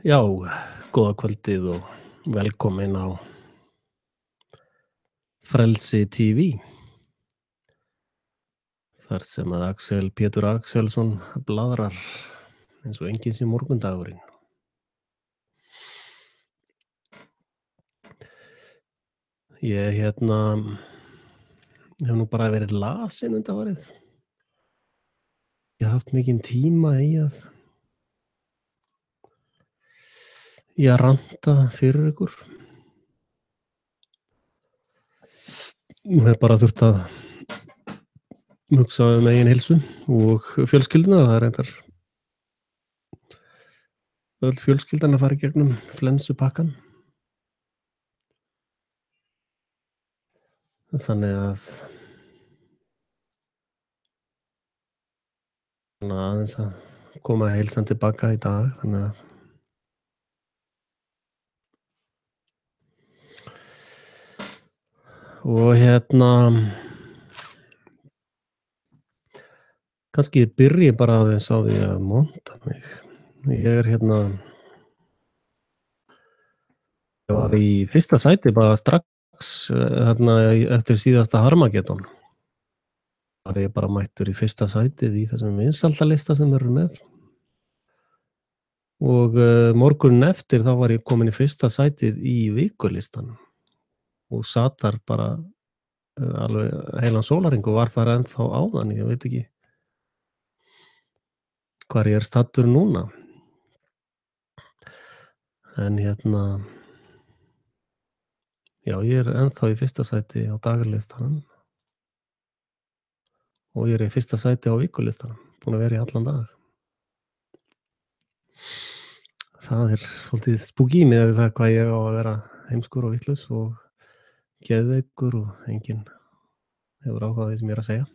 Já, góða kvöldið og velkomin á Frelsi TV, þar sem að Pétur Axelsson blaðrar eins og enginn sé morgundagurinn. Ég hef nú bara verið lasinn undanfarið. Ég hef haft mikinn tíma í að ranta fyrir ykkur. Ég hef bara þurft að hugsa eigin heilsu og fjölskylduna. Það er reyndar öll fjölskyldan að fara í gegnum flensupakkann. Þannig að aðeins að koma heilsan tilbaka í dag, þannig að og kannski byrji bara aðeins á því að monta mig. Ég var í fyrsta sæti bara strax eftir síðasta Harmageddon. Var ég bara mættur í fyrsta sætið í þessum vinsældarlista sem eru með. Og morguninn eftir þá var ég komin í fyrsta sætið í vikulistanum og sat þar bara alveg heilan sólarhring og var þar ennþá áðan. Ég veit ekki hvar ég er staddur núna. En já, ég er ennþá í fyrsta sæti á dagarlistanum og ég er í fyrsta sæti á vikulistanum, búin að vera í allan dag. Það er svolítið spooky miðað við það hvað ég á að vera heimskur og vitlaus og geðveikur og enginn hefur áhuga á því sem ég er að segja.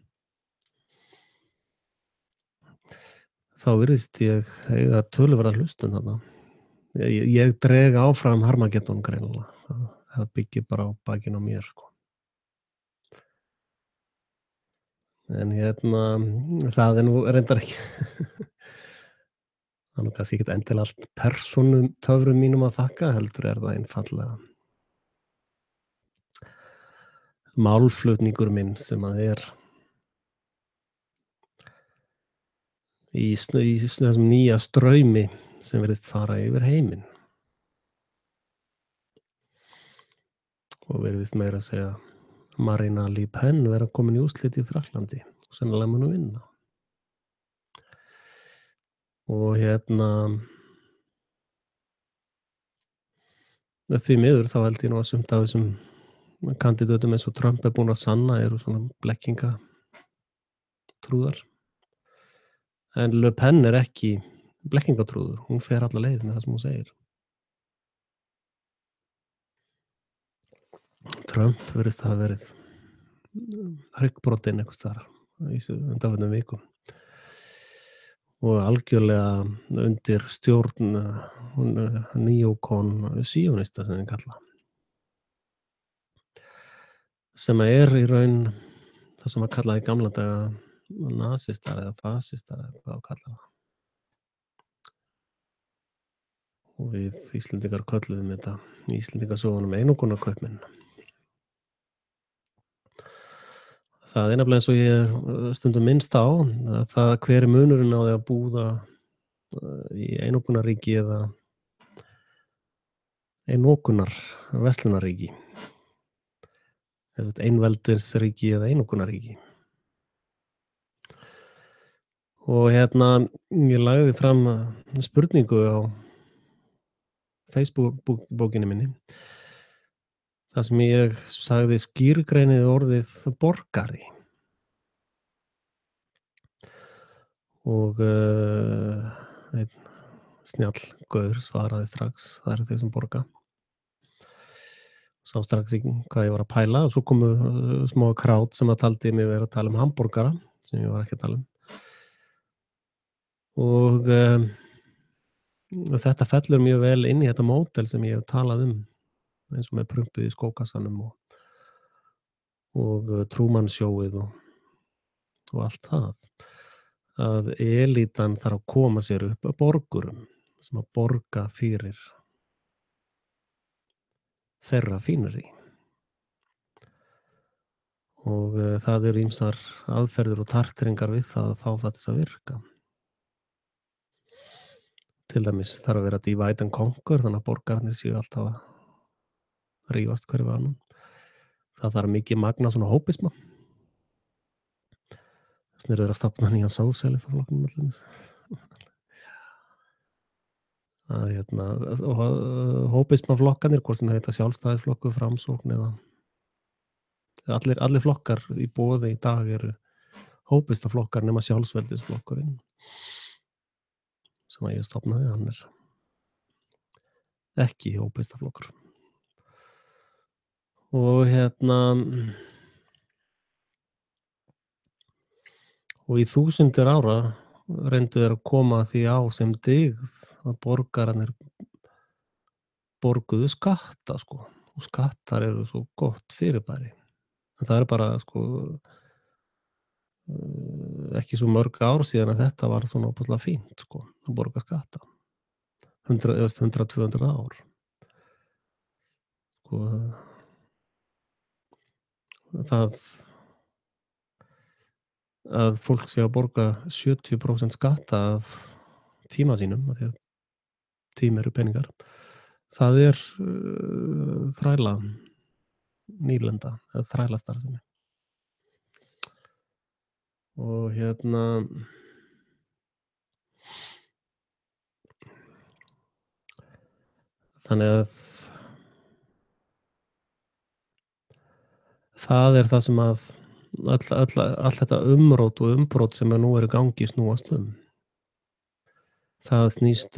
Þá virðist ég eiga töluverða hlustun þarna. Ég dreg áfram Harmageddon greinilega. Það byggir bara á bakinu á mér, sko. En það er nú reyndar ekki það er nú kannski ekkert endilega allt persónutöfrum mínum að þakka, heldur er það einfaldlega málflutningur minn sem að er í þessum nýja straumi sem virðist fara yfir heiminn. Og virðist meira að segja Marine Le Pen vera komin í úrslit í Frakklandi og sennilega mun hún vinna. Og því miður þá held ég nú að sumt af þessum kandidötum eins og Trump er búin að sanna eru svona blekkingatrúðar. En Le Pen er ekki blekkingatrúður, hún fer alla leið með það sem hún segir. Trump virðist hafa verið hryggbrotinn einhvers staðar í undanfarnum vikum og algjörlega undir stjórn neokon síónista sem þeir kalla, sem er í raun það sem að kalla í gamla daga nasistar eða fasistar eða hvað að kalla það. Og við Íslendingar kölluðum þetta í Íslendingasögunum einokunarkaupmenn. Það er nefnilega eins og ég stundum minnst á að það hver er munurinn á því að búa í einokunarríki eða einokunar verslunarríki. Einveldisríki eða einokunarríki. Og ég lagði fram spurningu á Facebook-bókinni minni þar sem ég sagði skýrgreinið orðið borgari. Og einn snjall gaur svaraði strax, það eru þau sem borga. Sá strax hvað ég var að pæla og svo komu smá krát sem að taldi mig vera að tala um hamborgara sem ég var ekki að tala um. Og þetta fellur mjög vel inn í þetta módel sem ég hef talað um eins og með prumpið í skókassanum og Truman Showið og allt það. Að elítan þarf að koma sér upp að borgurum sem að borga fyrir þeirra fínerí og það eru ýmsar aðferðir og tartringar við það að fá það til þess að virka. Til dæmis þarf að vera divide and conquer, þannig að borgararnir séu alltaf að rífast hver við annan. Það þarf mikið magn af svona hópisma. Þess vegna eru þeir að stofna nýjan sósíalistaflokknum til dæmis. Hópismaflokkarnir, hvort sem þeir heita Sjálfstæðisflokkur, Framsókn eða allir flokkar í boði í dag eru hópistaflokkar nema Sjálfsveldisflokkurinn sem að ég stofnaði, hann er ekki hópistaflokkur. Og og í þúsundir ára reyndu þeir að koma því á sem dyggð að borgararnir borguðu skatta sko, og skattar eru svo gott fyrirbæri. En það er bara sko ekki svo mörg ár síðan að þetta var svona óbúslega fínt sko, að borga skatta. 100-200 ár. Sko, það að fólk sé að borga 70% skatta af tíma sínum, af því að tími eru peningar, það er þræla nýlenda, eða þrælastarfsemi. Og þannig að það er það sem að all þetta umrót og umbrot sem nú er í gangi snúast um. Það snýst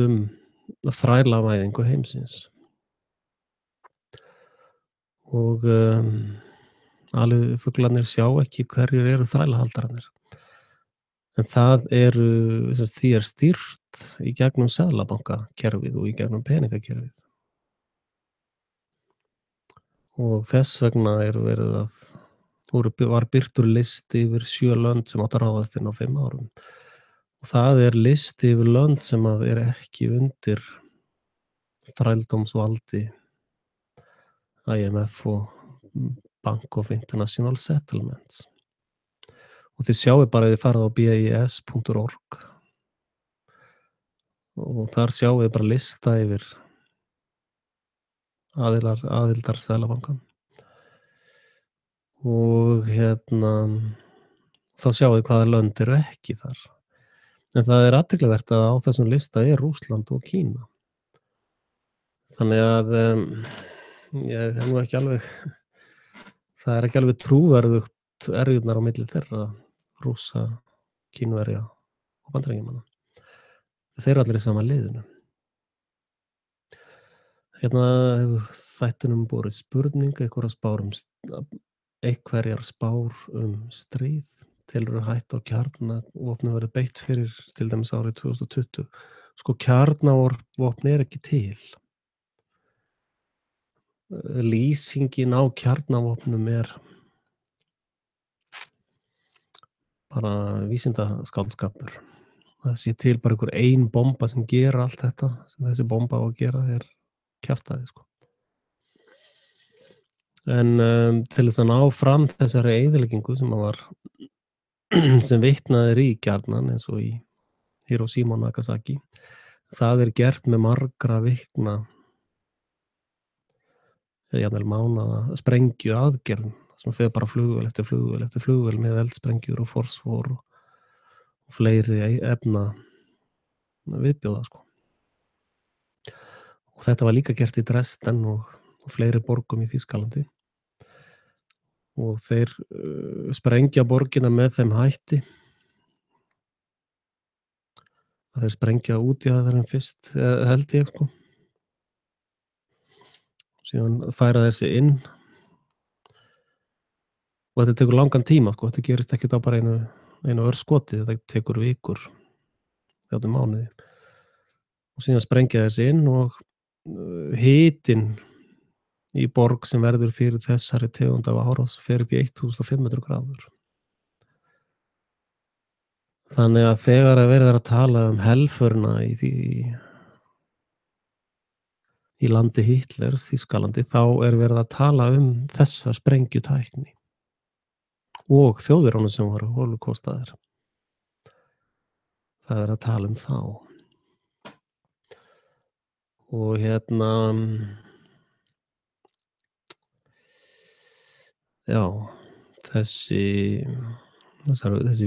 þrælavæðingu heimsins. Og alifuglarnir sjá ekki hverjir eru þrælahaldararnir. En það því er stýrt í gegnum seðlabankakerfið og í gegnum peningakerfið. Og þess vegna var birtur listi yfir 7 lönd sem átt að ráðast inn á 5 árum. Og það er listi yfir lönd sem að er ekki undir þrældómsvaldi IMF og Bank of International Settlements. Og þið sjáu bara að þið farið á bis.org og þar sjáu þið bara lista yfir aðildar Seðlabankann. Og þá sjáu þið hvaða lönd eru ekki þar. En það er athyglisvert að á þessum lista er Rússland og Kína. Þannig að ég er nú ekki alveg, það er ekki alveg trúverðugt erjurnar á milli þeirra, Rússa, Kínverja og Bandaríkjamanna. Þeir eru allir í sama liðinu. Hefur þættinum borið spurning, einhverjar spár stríð, telurðu hættu á kjarnavopnum verið beitt fyrir til dæmis árið 2020. Sko kjarnavopn er ekki til. Lýsingin á kjarnavopnum er bara vísindaskáldskapur. Það sé til bara einhver ein bomba sem gera allt þetta sem þessi bomba á að gera er kjaftaði sko. En til þess að ná fram þessari eyðileggingu sem vitnað í kjarnan eins og í Hiroshima og Nagasaki, það er gert með margra vikna jafnvel mánaða sprengju aðgerð sem fer bara flugvél eftir flugvél eftir flugvél með eldsprengjur og fosfor og fleiri efna viðbjóða sko. Og þetta var líka gert í Dresden og fleiri borgum í Þýskalandi. Og þeir sprengja borgina með þeim hætti að þeir sprengja út í það þeirra fyrst, held ég sko. Síðan færa þessi inn og þetta tekur langan tíma sko, þetta gerist ekkert á bara einu örskoti, þetta tekur vikur, þetta mánuði. Og síðan sprengja þessi inn og hitinn í borg sem verður fyrir þessari tegund af árás fer upp í 1500 gráður. Þannig að þegar verið að tala helförna í í landi Hitlers, Þýskalandi, þá verið að tala þessa sprengjutækni og Þjóðverjana sem voru holocaust-aðir. Það að tala þá. Og já, þessi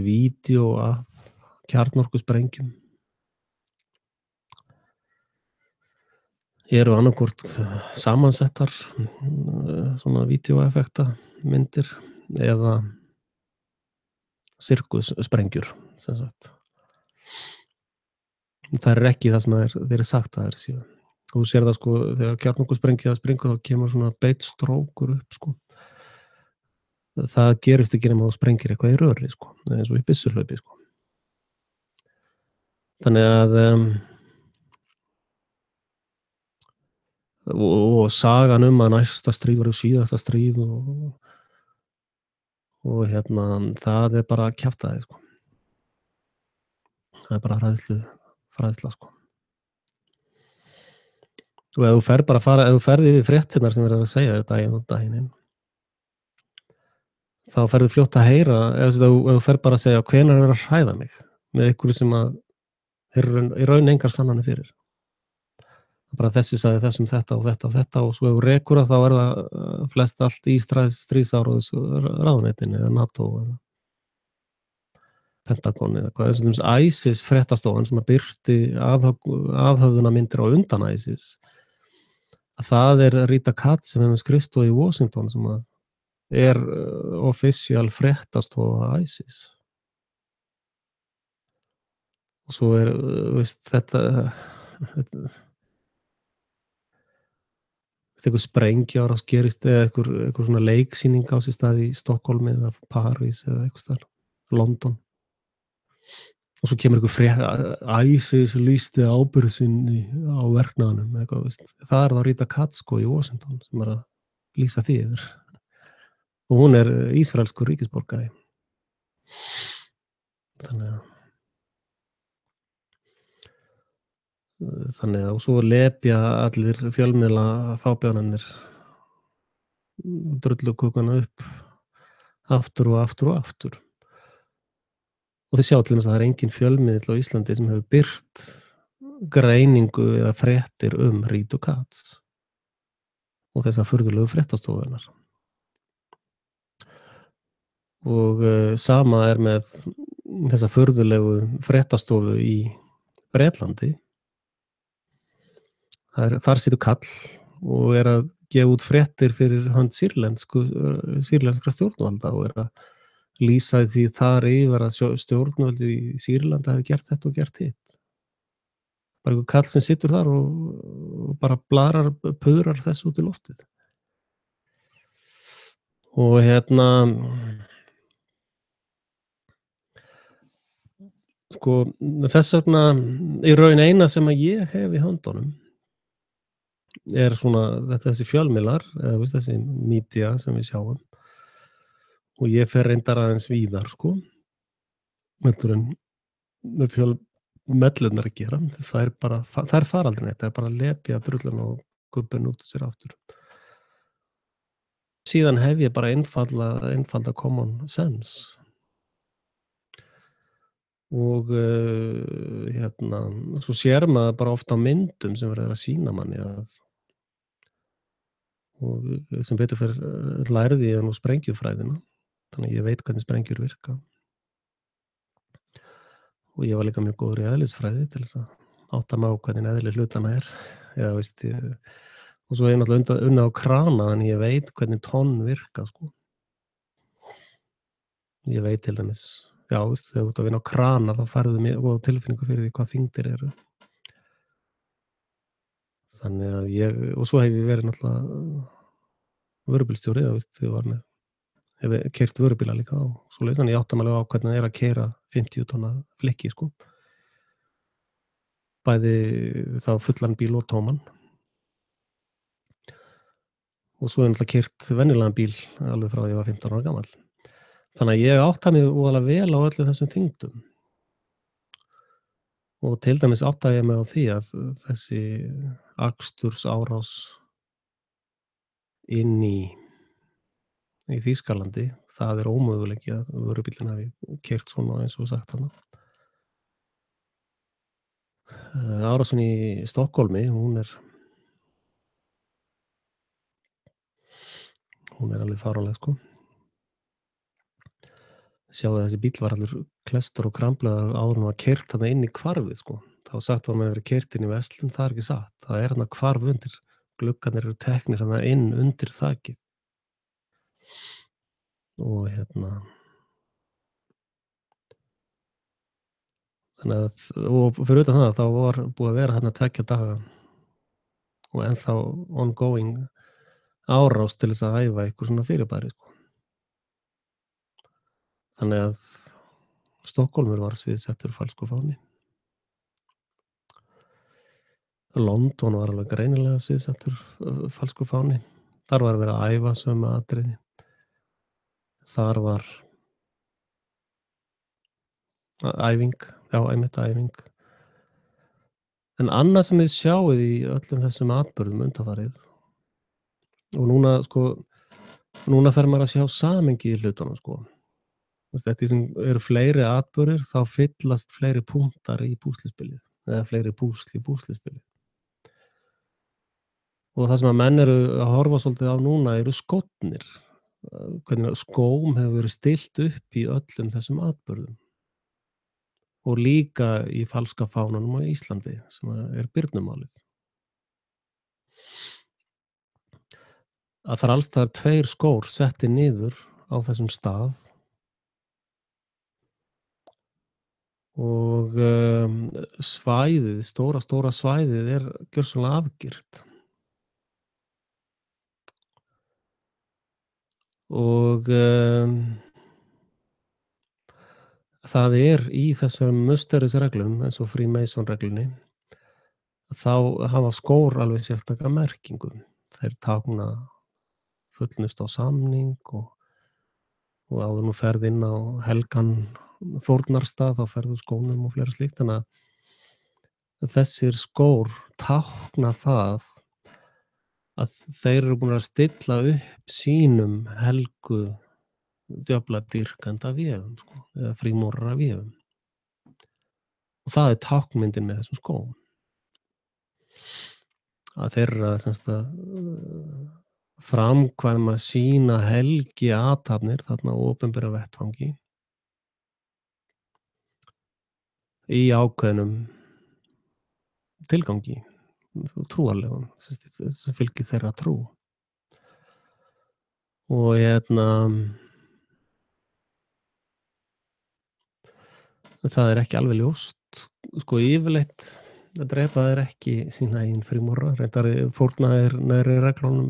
vídeó af kjarnorkusprengjum eru annarkvort samansettar svona vídeóeffekta myndir eða sirkussprengjur, sem sagt. Það ekki það sem þeir sagt að séu. Og þú sér það sko, þegar kjarnorkusprengja springur þá kemur svona beitstrókur upp sko. Það gerist ekki nema þú sprengir eitthvað í röri sko, eins og í byssuhlaupi sko. Þannig að og sagan að næsta stríð verður síðasta stríð og það bara kjaftaði sko. Það bara fræðsla sko. Og ef þú ferð yfir fréttirnar sem verið að segja þér daginn og daginn inn, þá ferðu fljótt að heyra, ef þú ferð bara að segja hvenær verið að hræða mig með einhverju sem að í raun engar sannanir fyrir. Bara þessi sagði þessum þetta og þetta og þetta og svo ef þú rekur þá það flest allt í stríðsáróðs ráðuneytinu eða NATO eða Pentagon eða hvað. Þess að ISIS fréttastofan sem að birti afhöfðunarmyndir á undan ISIS, að það Rita Katz sem með skrifstofu í Washington sem að official fréttastofa ISIS. Og svo þetta einhver sprengjuárás gerist eða einhver svona leiksýning á sér stað í Stokkólmi eða París eða einhvers staðar, London. Og svo kemur einhver ISIS lýsti ábyrgð sinni á verknaðinum eitthvað, það það Rita Katz sko í Washington sem að lýsa því yfir. Og hún ísraelskur ríkisborgari. Þannig að og svo lepja allir fjölmiðla fábjánarnir drullukukana upp aftur og aftur og aftur. Og þið sjá til dæmis að það engin fjölmiðill á Íslandi sem hefur birt greiningu eða fréttir Rita Katz og þessar furðulegu fréttastofunar. Og sama með þessa furðulegu fréttastofu í Bretlandi. Þar situr kall og að gefa út fréttir fyrir hönd sýrlenskra stjórnvalda og að lýsa því þar yfir að stjórnvaldi í Sýrlandi hafi gert þetta og gert hitt. Bara einhver kall sem situr þar og bara pudrar þessu út í loftið. Og sko þess vegna í raun eina sem að ég hef í höndunum svona þessi fjölmiðlar eða þessi mídía sem við sjáum og ég fer reyndar aðeins víðar sko heldur en með fjölmiðlarnar að gera það fara aldrei neitt, það bara að lepja drulluna og gubbin út úr sér aftur. Síðan hef ég bara einfalda common sense og svo sér maður bara oft á myndum sem verður að sýna manni og sem betur fyrir lærði ég nú sprengjufræðina þannig að ég veit hvernig sprengjur virka og ég var líka mjög góður í eðlisfræði til þess að átta mig á hvernig eðli hlutana eða og svo ég náttúrulega unnið á krana þannig ég veit hvernig tonn virka sko. Ég veit til dæmis þegar þú ert að vinna á krana þá færðu mjög góða tilfinningu fyrir því hvað þyngdir eru. Þannig að og svo hef ég verið náttúrulega vörubílstjóri þegar ég var hef keyrt vörubíla líka á svoleiðis, þannig ég átta mig alveg á hvernig það að keyra 50 tonna flikki sko. Bæði þá fullan bíl og tóman. Og svo náttúrulega keyrt venjulegan bíl alveg frá ég var 15 ára gamall. Þannig að ég átta mig voðalega vel á öllum þessum þyngdum. Og til dæmis áttaði ég mig á því að þessi akstursárás inn í Þýskalandi, það er ómöguleiki að vörubíllinn hafi keyrt svona eins og sagt þarna. Árásin í Stokkhólmi, hún er alveg fáránleg, sko. Sjáið að þessi bíll var allur klesstur og kramlaður áður en hann var keyrt þarna inn í hvarfið, sko. Það var sagt að hann hefði verið keyrt inn í verslun, það er ekki satt. Það er þarna hvarf undir. Gluggarnir eru teknir þarna inn undir þakið. Og þannig að og fyrir utan það, þá var búið að vera þarna 2 daga og ennþá ongoing árás til þess að æfa einhver svona fyrirbæri, sko. Þannig að Stokkhólmur var sviðsettur falskur fáni. London var alveg greinilega sviðsettur falskur fáni. Þar var verið að æfa sömu atriði. Þar var æfing, já einmitt æfing. En annað sem þið sjáið í öllum þessum atburðum undanfarið og núna fer maður að sjá samhengi í hlutunum, sko. Eftir því sem eru fleiri atburðir þá fyllast fleiri punktar í púsluspilið eða fleiri púsl í púsluspilið. Og það sem að menn eru að horfa svolítið á núna eru skórnir. Hvernig skóm hefur verið stillt upp í öllum þessum atburðum. Og líka í falska fánanum á Íslandi sem er birnumálið. Að það er alls staðar 2 skór settir niður á þessum stað og svæðið, stóra svæðið er gjörsamlega afgirt. Og það er í þessum musterisreglum eins og Freemason-reglunni þá hafa skór alveg sérstaka merkingu. Þeir tákna fullnustu á samning og áður nú ferð inn á helgan fórnarstað þá ferðu skónum og fleira slíkt. Þannig að þessir skór tákna það að þeir eru búin að stilla upp sínum helgu djöfladýrkanda vefum, sko, eða frímúrara vefum. Og það er táknmyndin með þessum skóm. Að þeir eru að framkvæma sína helgi athafnir þarna á opinbera vettvangi í ákveðnum tilgangi, trúarlegum, sem fylgir þeirra trú. Og það er ekki alveg ljóst, sko yfirleitt drepa þeir ekki sína eigin frímúrara, reyndar fórna þeir nærri reglunum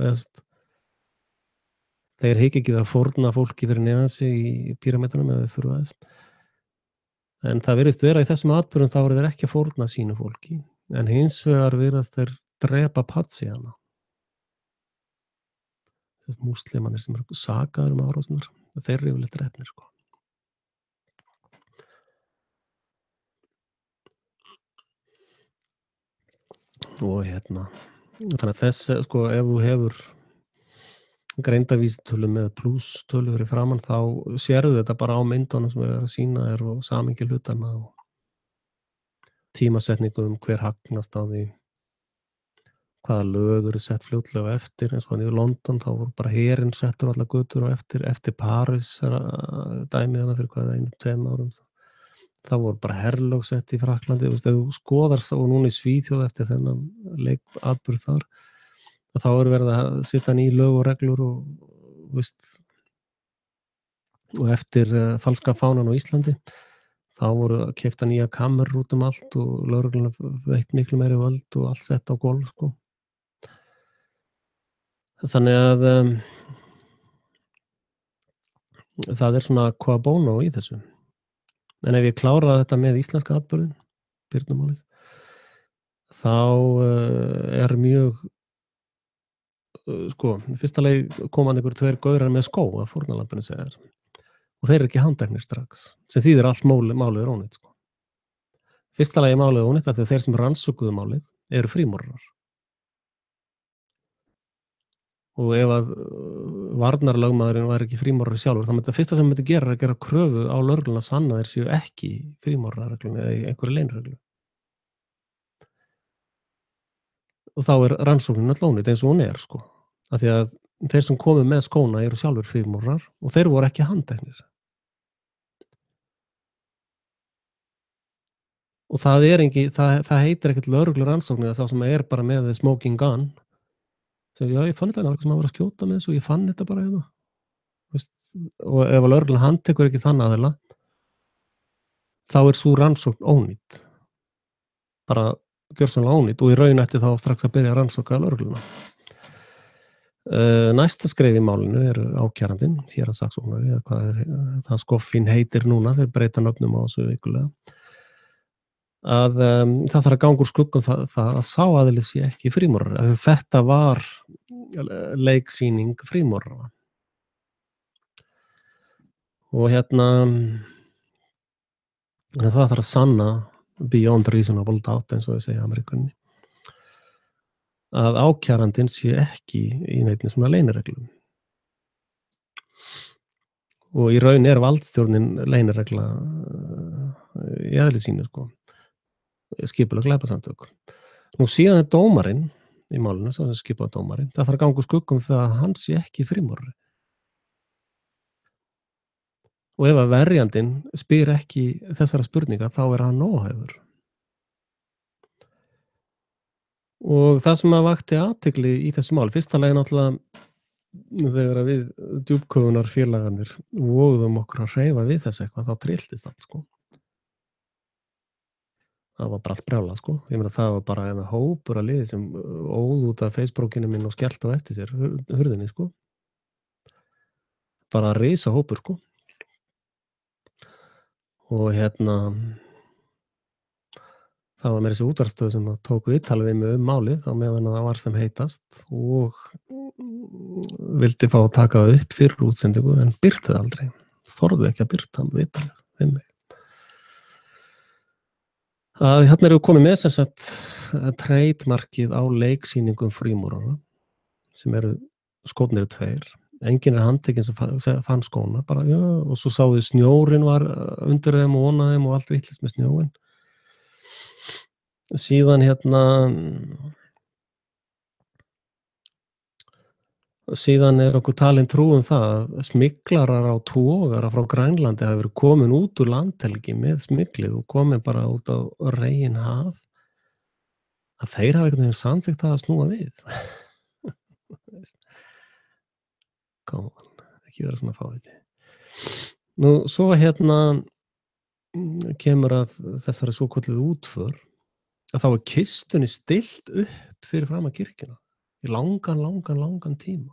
þeir hika ekki við að fórna fólki fyrir neðan sig í píramídanum eða þeir þurfa þess. En það virðist vera í þessum atburðum þá eru þeir ekki að fórna sínu fólki, en hins vegar virðast þeir drepa patsíana. Þess múslimanir sem eru sakaðir árásinar, þeir eru yfirleitt drepnir, sko. Og þannig að þess, sko, ef þú hefur greindarvísitölu með plústölu fyrir framan þá sérðu þetta bara á myndunum sem að sýna þér og samhengi hlutanna og tímasetningu hver hagnast á því, hvaða lög eru sett fljótlega eftir, eins og í London þá voru bara herinn settur allar götur og eftir Paris dæmið þarna fyrir hvað 1-2 árum. Það voru bara herlög sett í Frakklandi, ef þú skoðar og núna í Svíþjóð eftir þennan leikatburð þar, þá eru verið að setja ný lög og reglur og eftir falska fánan á Íslandi, þá voru að keypta nýja kamerur út allt og lögregluna veitt miklu meiri völd og allt sett á gólf, sko. Þannig að það er svona qua bono í þessu. En ef ég klára þetta með íslenska atburðin, birnumálið, þá er mjög, sko, í fyrsta lagi koma einhver 2 gaurar með skó að fórnarlambinu segir og þeir eru ekki handteknir strax, sem þýðir allt málið er ónýtt, sko. Fyrsta lagi er málið ónýtt af því að þeir sem rannsökuðu málið eru frímúrarar og ef að varnarlögmaðurinn væri ekki frímúrari sjálfur, þá myndi það fyrsta sem hann myndi gera er að gera kröfu á lögregluna að sanna að þeir séu ekki í frímúrarareglunni eða í einhverri leynireglu. Og þá er rannsóknin öll ónýt eins og hún er, sko. Af því að þeir sem komu með skóna eru sjálfir frímúrarar og þeir voru ekki handteknir. Og það heitir ekkert lögreglurannsókn eða sá sem er bara með the smoking gun. Segir: "Já, ég fann þetta, það var eitthvað sem var að skjóta með þessu og ég fann þetta bara hérna." Þú veist, og ef að lögreglan handtekur ekki þann aðila, þá er sú rannsókn ónýt. Bara gjörsamlega ónýt og í raun ætti þá strax að byrja að rannsaka lögregluna. Næsta skref í málinu er ákærandinn, héraðssaksóknari eða hvað það skoffín heitir núna, þeir breyta nöfnum á þessu vikulega. Að það þarf að ganga úr skugga um það að sá aðili sé ekki frímúrari, af því þetta var leiksýning frímúrara. Og það þarf að sanna beyond reasonable doubt eins og þeir segja í Ameríkunni, að ákærandinn sé ekki í neinni svona leynireglu. Og í raun er valdstjórnin leyniregla í eðli sínu, sko. Skipuleg glæpasamtök. Nú síðan er dómarinn í málinu, sá sem skipaði dómarinn, það þarf að ganga úr skugga um það að hann sé ekki frímúrari. Og ef að verjandinn spyr ekki þessara spurninga, þá er hann óhæfur. Og það sem að vakti athygli í þessu máli, fyrsta lagi náttúrulega þegar að við djúpköfunarfélagarnir vögðum okkur að hreyfa við þessu eitthvað, þá trylltist allt, sko. Það var bara allt brjálað, sko. Ég meina það var bara hópur af liði sem óð út af Facebookinu minn og skellti á eftir sér hurðinni, sko. Bara risahópur, sko. Og það var meira þessi útvarpsstöð sem tók viðtal við mig málið á meðan það var sem heitast og vildi fá að taka það upp fyrir útsendingu en birti það aldrei. Þorði ekki að birta viðtalið við mig. Hérna erum við komið með sem sagt trademarkið á leiksýningum frímúrara sem eru skórnir 2. Enginn er handtekinn sem fann skóna, bara já, og svo sáðu snjórinn var undir þeim og ofan á þeim og allt vitlaust með snjóinn. Síðan síðan er okkur talin trú um það að smyglarar á togara frá Grænlandi hafi verið komin út úr landhelgi með smyglið og komin bara út á reginhaf, að þeir hafa einhvern veginn samþykkt það að snúa við. Come on, ekki vera svona fáviti. Nú, svo kemur að þessari svokölluðu útför, að þá er kistunni stillt upp fyrir framan kirkjuna í langan tíma.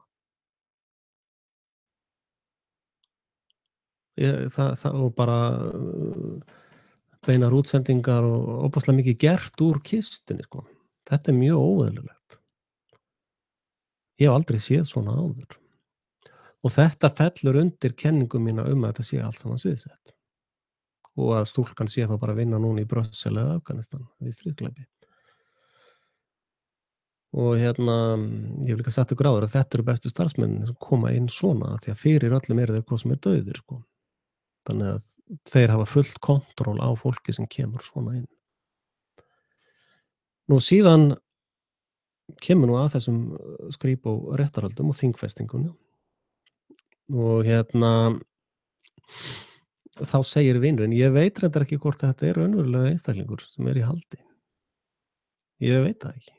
Það og bara beinar útsendingar og ofboðslega mikið gert úr kistunni, sko. Þetta er mjög óeðlilegt. Ég hef aldrei séð svona áður. Og þetta fellur undir kenningu mína um að þetta sé allt saman sviðsett. Og að stúlkan sé þá bara að vinna núna í Brussel eða Afganistan við stríðsglæpi. Og ég hef líka sagt ykkur áður að þetta eru bestu starfsmenn sem koma inn svona, því að fyrir öllum eru þeir hvað sem er dauðir, sko. Þannig að þeir hafa fullt kontról á fólki sem kemur svona inn. Nú síðan kemur nú að þessum skrípó réttarhöldum og þingfestingunni. Og þá segir vinurinn, ég veit reyndar ekki hvort þetta er raunverulega einstaklingur sem er í haldi. Ég veit það ekki.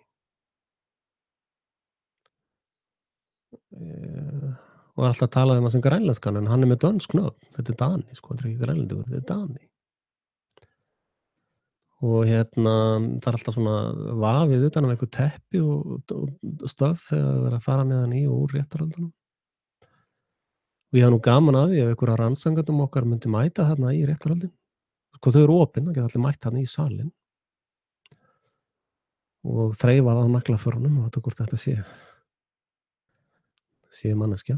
Og alltaf talað hann sem grænlenskan, en hann er með dönsk nöfn. Þetta er Dani, sko, þetta er ekki grænlendingur, þetta er Dani. Og það er alltaf svona vafið utan um einhver teppi og stöf þegar það er að fara með hann í og úr réttarhöldunum. Og ég hafði nú gaman að því ef einhverja rannsakendum okkar myndi mæta þarna í réttarhöldin. Sko þau eru opin, það geta allir mætt þarna í salinn. Og þreifað á naglaförunum og þetta hvort þetta sé manneskja.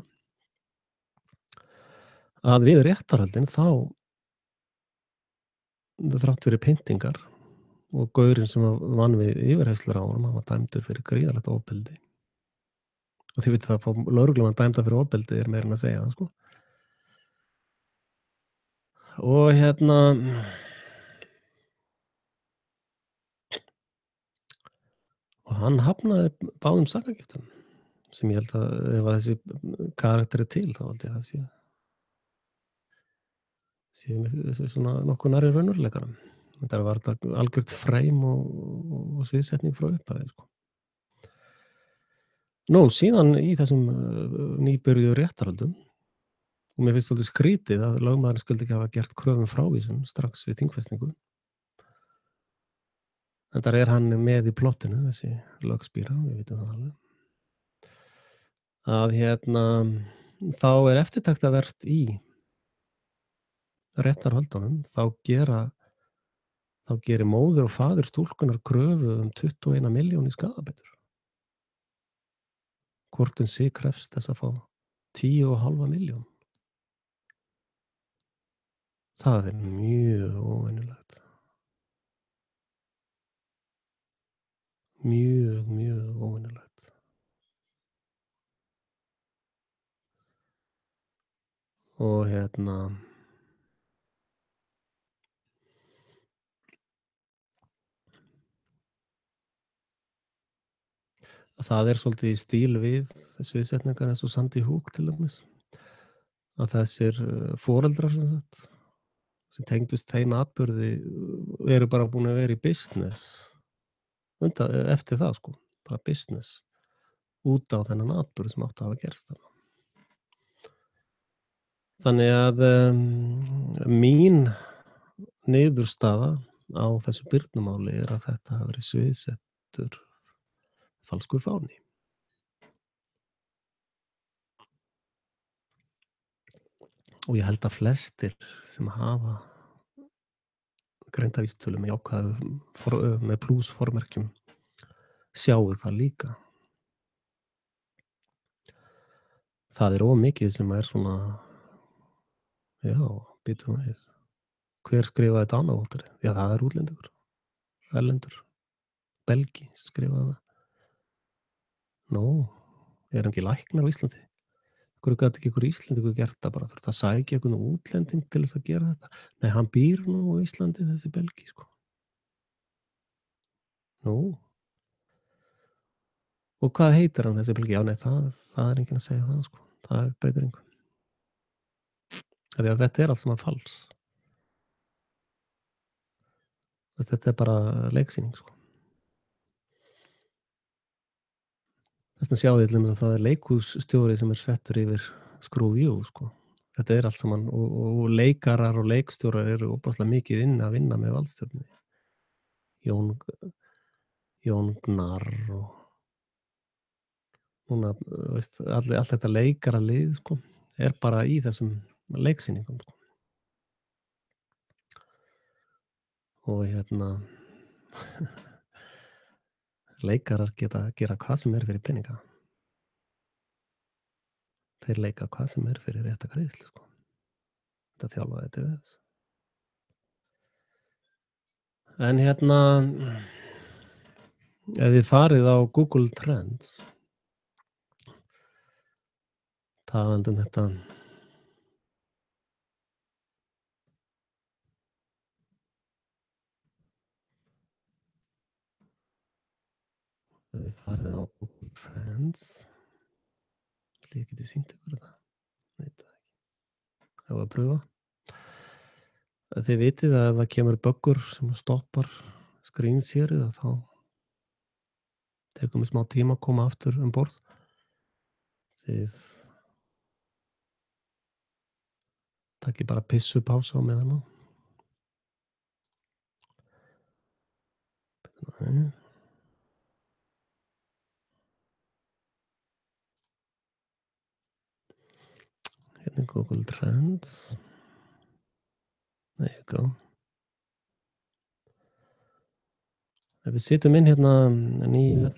Að við réttarhöldin þá þrátt fyrir pyntingar og gaurinn sem vann við yfirheyrslur á honum, hann var dæmdur fyrir gríðarlegt ofbeldi. Og þið vitið það að fá lögreglumann dæmdan fyrir ofbeldi er meira en að segja það, sko. Og og hann hafnaði báðum sakargiftum, sem ég held að ef að þessi karakter er til, þá held ég að það sé svona nokkuð nærri raunveruleikanum. Þetta var þetta algjört freim og sviðsetning frá upphafi, sko. Nú, síðan í þessum, nýbyrjuðu réttarhöldum, og mér finnst svolítið skrítið að lögmaðurinn skyldi ekki hafa gert kröfu um frávísun strax við þingfestingu. Enda er hann með í plottinu, þessi lögspýra, við vitum það alveg. Að þá er eftirtektarvert í réttarhöldunum, þá gerir móðir og faðir stúlkunnar kröfu um 21.000.000 í skaðabætur. Hvort sig krefst þess að fá 10.500.000. Það er mjög óvenjulegt. Mjög, mjög óvenjulegt. Og það er svolítið í stíl við sviðsetningar eins og Sandy Hook til dæmis, að þessir foreldrar sem tengdust þeim atburði eru bara búin að vera í business eftir það, sko, bara business út á þennan atburð sem átti að hafa gerst þarna. Þannig að mín niðurstaða á þessu Birnu-máli er að þetta hafi verið sviðsettur falskur fáni. Og ég held að flestir sem hafa greindarvísitölu með jákvæðu með plúsformerkjum sjáu það líka. Það er of mikið sem er svona, já, bíddu nú við. Hver skrifaði dánarvottorðið? Já, það er útlendingur, erlendur, Belgi sem skrifaði það. Nú, er hann ekki læknir á Íslandi? Af hverju gat ekki einhver Íslendingur gert það bara? Þurfti að sækja einhvern útlending til þess að gera þetta? Nei, hann býr nú á Íslandi, þessi Belgi, sko. Nú. Og hvað heitir hann, þessi Belgi? Já, nei, það er enginn að segja það, sko. Það breytir engu. Af því að þetta er allt saman fals. Þetta er bara leiksýning, sko. Þess vegna sjáið þið til dæmis að það er leikhússtjóri sem er settur yfir Screw You, sko. Þetta er allt saman og leikarar og leikstjórar eru ótrúlega mikið inni að vinna með valdstjórninni. Jón Gnarr og núna, allt þetta leikaralið, sko, er bara í þessum leiksýningum, sko. Og leikarar geta að gera hvað sem er fyrir peninga. Þeir leika hvað sem er fyrir rétta greiðslu, sko. Þetta þjálfaði til þess. En ef þið farið á Google Trends, talandi um þetta ef þið farið á Google Trends, ætli ég geti sýnt ykkur það? Veit það ekki. Ef að pröfa. Þið vitið að ef það kemur buggur sem stoppar screen shareið, þá tekur mig smá tíma að koma aftur um borð. Þið takið bara pissupásu á meðan á. Hérna er Google Trends. There you go. Ef við setjum inn 911.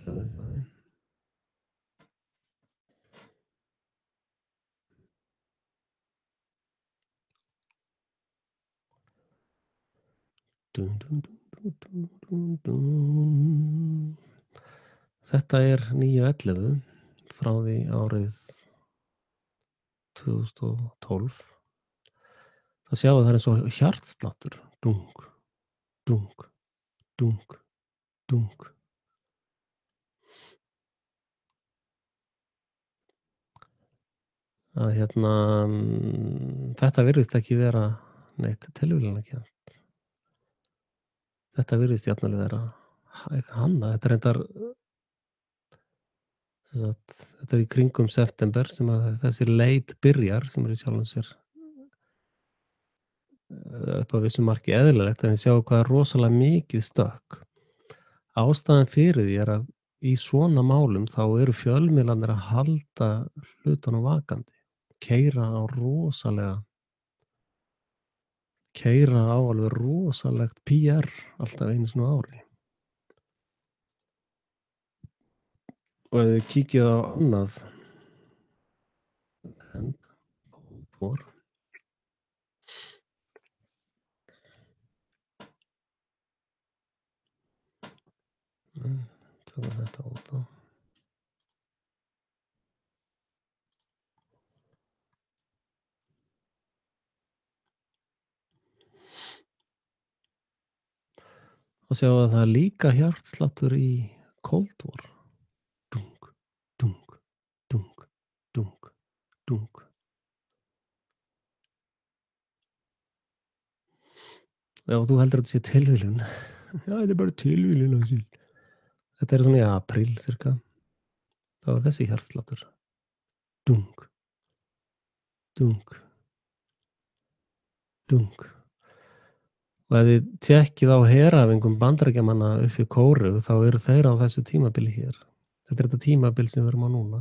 dún. Þetta er 9.11 frá því árið 2012. Það sjáið það er eins og hjartsláttur. Dunk, dunk, dunk, dunk. Að þetta virðist ekki vera neitt tilviljanakennt. Þetta virðist jafnvel vera eitthvað annað. Þetta er reyndar sem sagt, þetta er í kringum september sem að þessi leit byrjar sem er í sjálfum sér upp að vissu marki eðlilegt en þið sjáið hvað er rosalega mikið stökk. Ástæðan fyrir því er að í svona málum þá eru fjölmiðlarnir að halda hlutunum vakandi, keyra á rosalega keyra á alveg rosalegt PR alltaf einu sinni á ári. Og ef þið kíkið á annað trend for tökum þetta út þá. Og sjáum að það er líka hjartsláttur í Cold War. Dunk, dunk, dunk, dunk, dunk. Já, þú heldur að þetta sé tilviljun. Já, þetta er bara tilviljun, Axel. Þetta er svona í apríl cirka. Þá er þessi hjartsláttur. Dunk, dunk, dunk. Og ef þið tékkið á heræfingum Bandaríkjamanna upp við Kóreu, þá eru þeir á þessu tímabili hér. Þetta er þetta tímabil sem við erum á núna.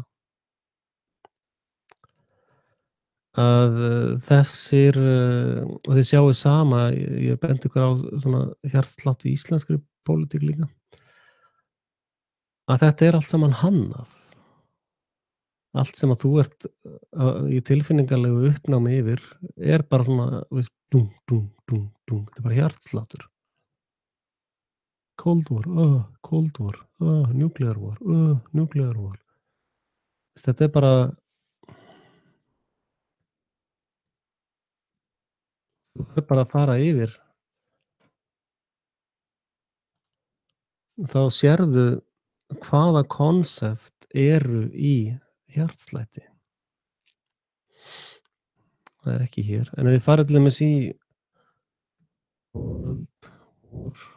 Að þessir, og þið sjáið sama, ég bendi ykkur á svona hjartslátt í íslenskri pólitík líka, að þetta er allt saman hannað. Allt sem að þú ert í tilfinningarlegu uppnámi yfir er bara svona, veist, dung, dung, dung, dung. Þetta er bara hjartsláttur. Cold War, Cold War, nuclear war, nuclear war. Þetta er bara, þú þarf bara að fara yfir, þá sérðu hvaða konsept eru í hjartslætti. Það er ekki hér. En ef þið farið til dæmis í World War.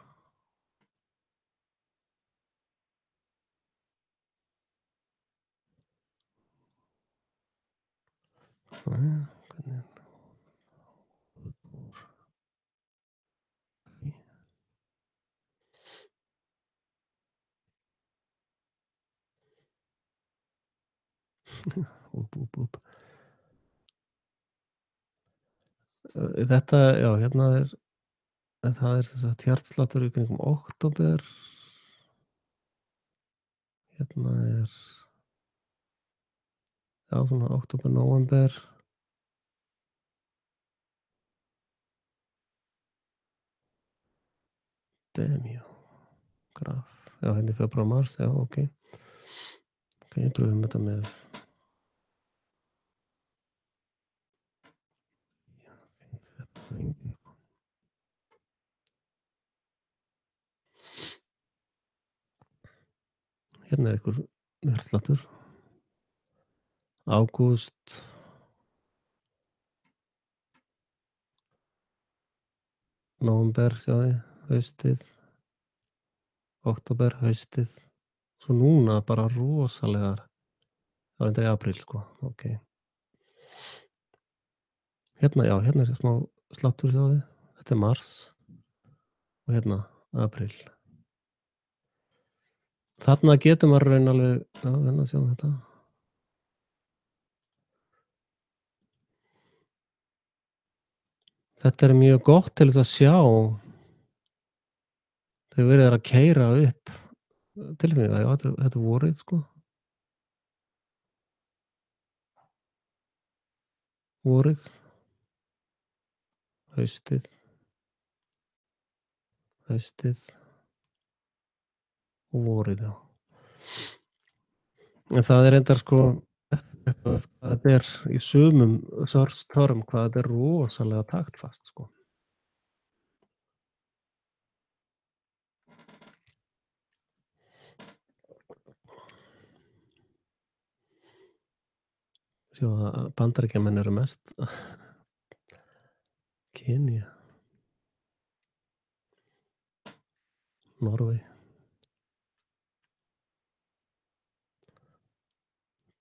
Hvernig úp. Þetta, já, hérna er það er sem sagt hjartsláttur í kringum október. Hérna er já, svona október, nóvember. Demjó, graf. Já, hérna í febrúar, mars, já, ok. Ok, pröfum þetta með hérna er ykkur hjartsláttur. Ágúst, nóvember, sjáðu, haustið, október, haustið. Svo núna bara rosalegar, það var reyndar í apríl, sko, ok. Hérna, já, hérna er smá sláttur, sjáðu, þetta er mars og hérna apríl. Þarna getur maður raun alveg, já, hérna sjáum þetta. Þetta er mjög gott til þess að sjá þegar verið er að keyra upp tilfinningar, já, þetta er vorið, sko. Vorið, haustið, haustið, og vorið, já. En það er reyndar sko hvað þetta er í sumum Search-törm hvað þetta er rosalega taktfast, sko. Sjá að Bandaríkjamenn eru mest Kenía, Norveg,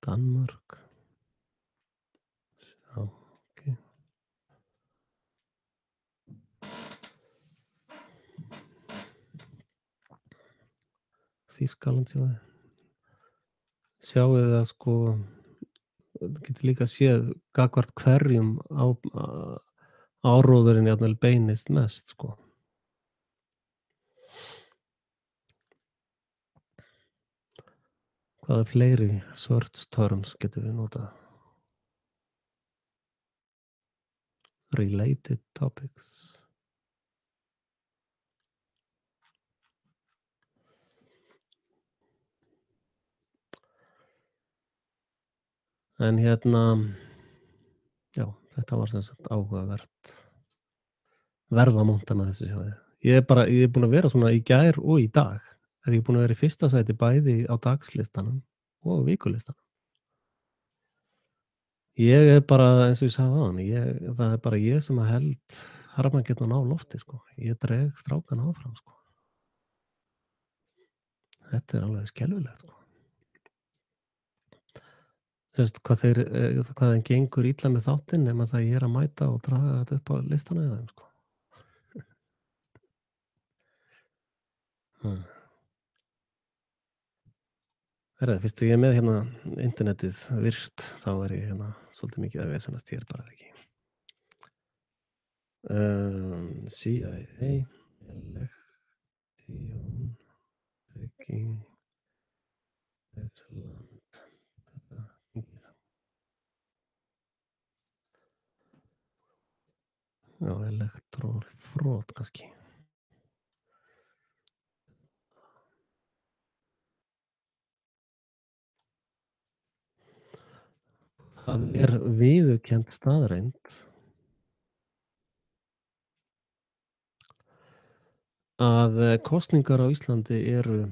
Danmörk, já, ókei. Þýskaland sjáðu. Sjáið þið að sko getur líka séð gagnvart hverjum áróðurinn jafnvel beinist mest, sko. Hvaða fleiri search terms getum við notað? Related topics. En hérna, já, þetta var sem sagt áhugavert. Verð að monta með þessu, sjáið þið. Ég er búinn að vera svona í gær og í dag. Er ég búinn að vera í fyrsta sæti bæði á dagslistanum og vikulistanum. Ég er bara, eins og ég sagði áðan, það er bara ég sem að held Harmageddon á lofti, sko. Ég dreg strákana áfram, sko. Þetta er alveg skelfilegt, sko. Sérst, hvað þeim gengur illa með þáttinn nema það ég er að mæta og draga þetta upp á listana hjá þeim, sko. Hmm. Heyrðu, fyrst ég er með hérna internetið virkt, þá er ég hérna svolítið mikið að vesenast hér bara ekki. CIA, election, breaking, Iceland, já, electoral fraud kannski. Það er viðurkennd staðreynd að kosningar á Íslandi eru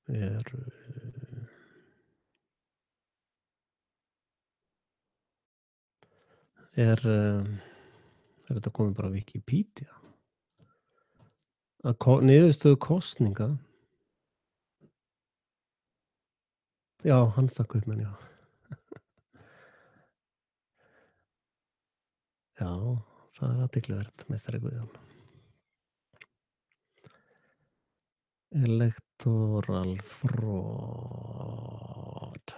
eru er þetta komið bara á Wikipedia? Að niðurstöður kosninga, já, Hansakaupmenn, já. Já, það er athyglisvert, meistari Guðjón. Electoral fraud.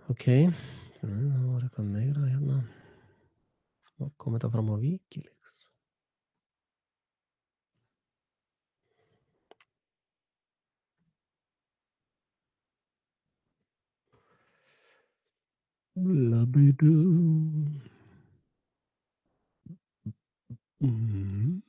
Ókei, það var eitthvað meira hérna. Kom þetta fram á Wikileaks? Blabidú. Mhm.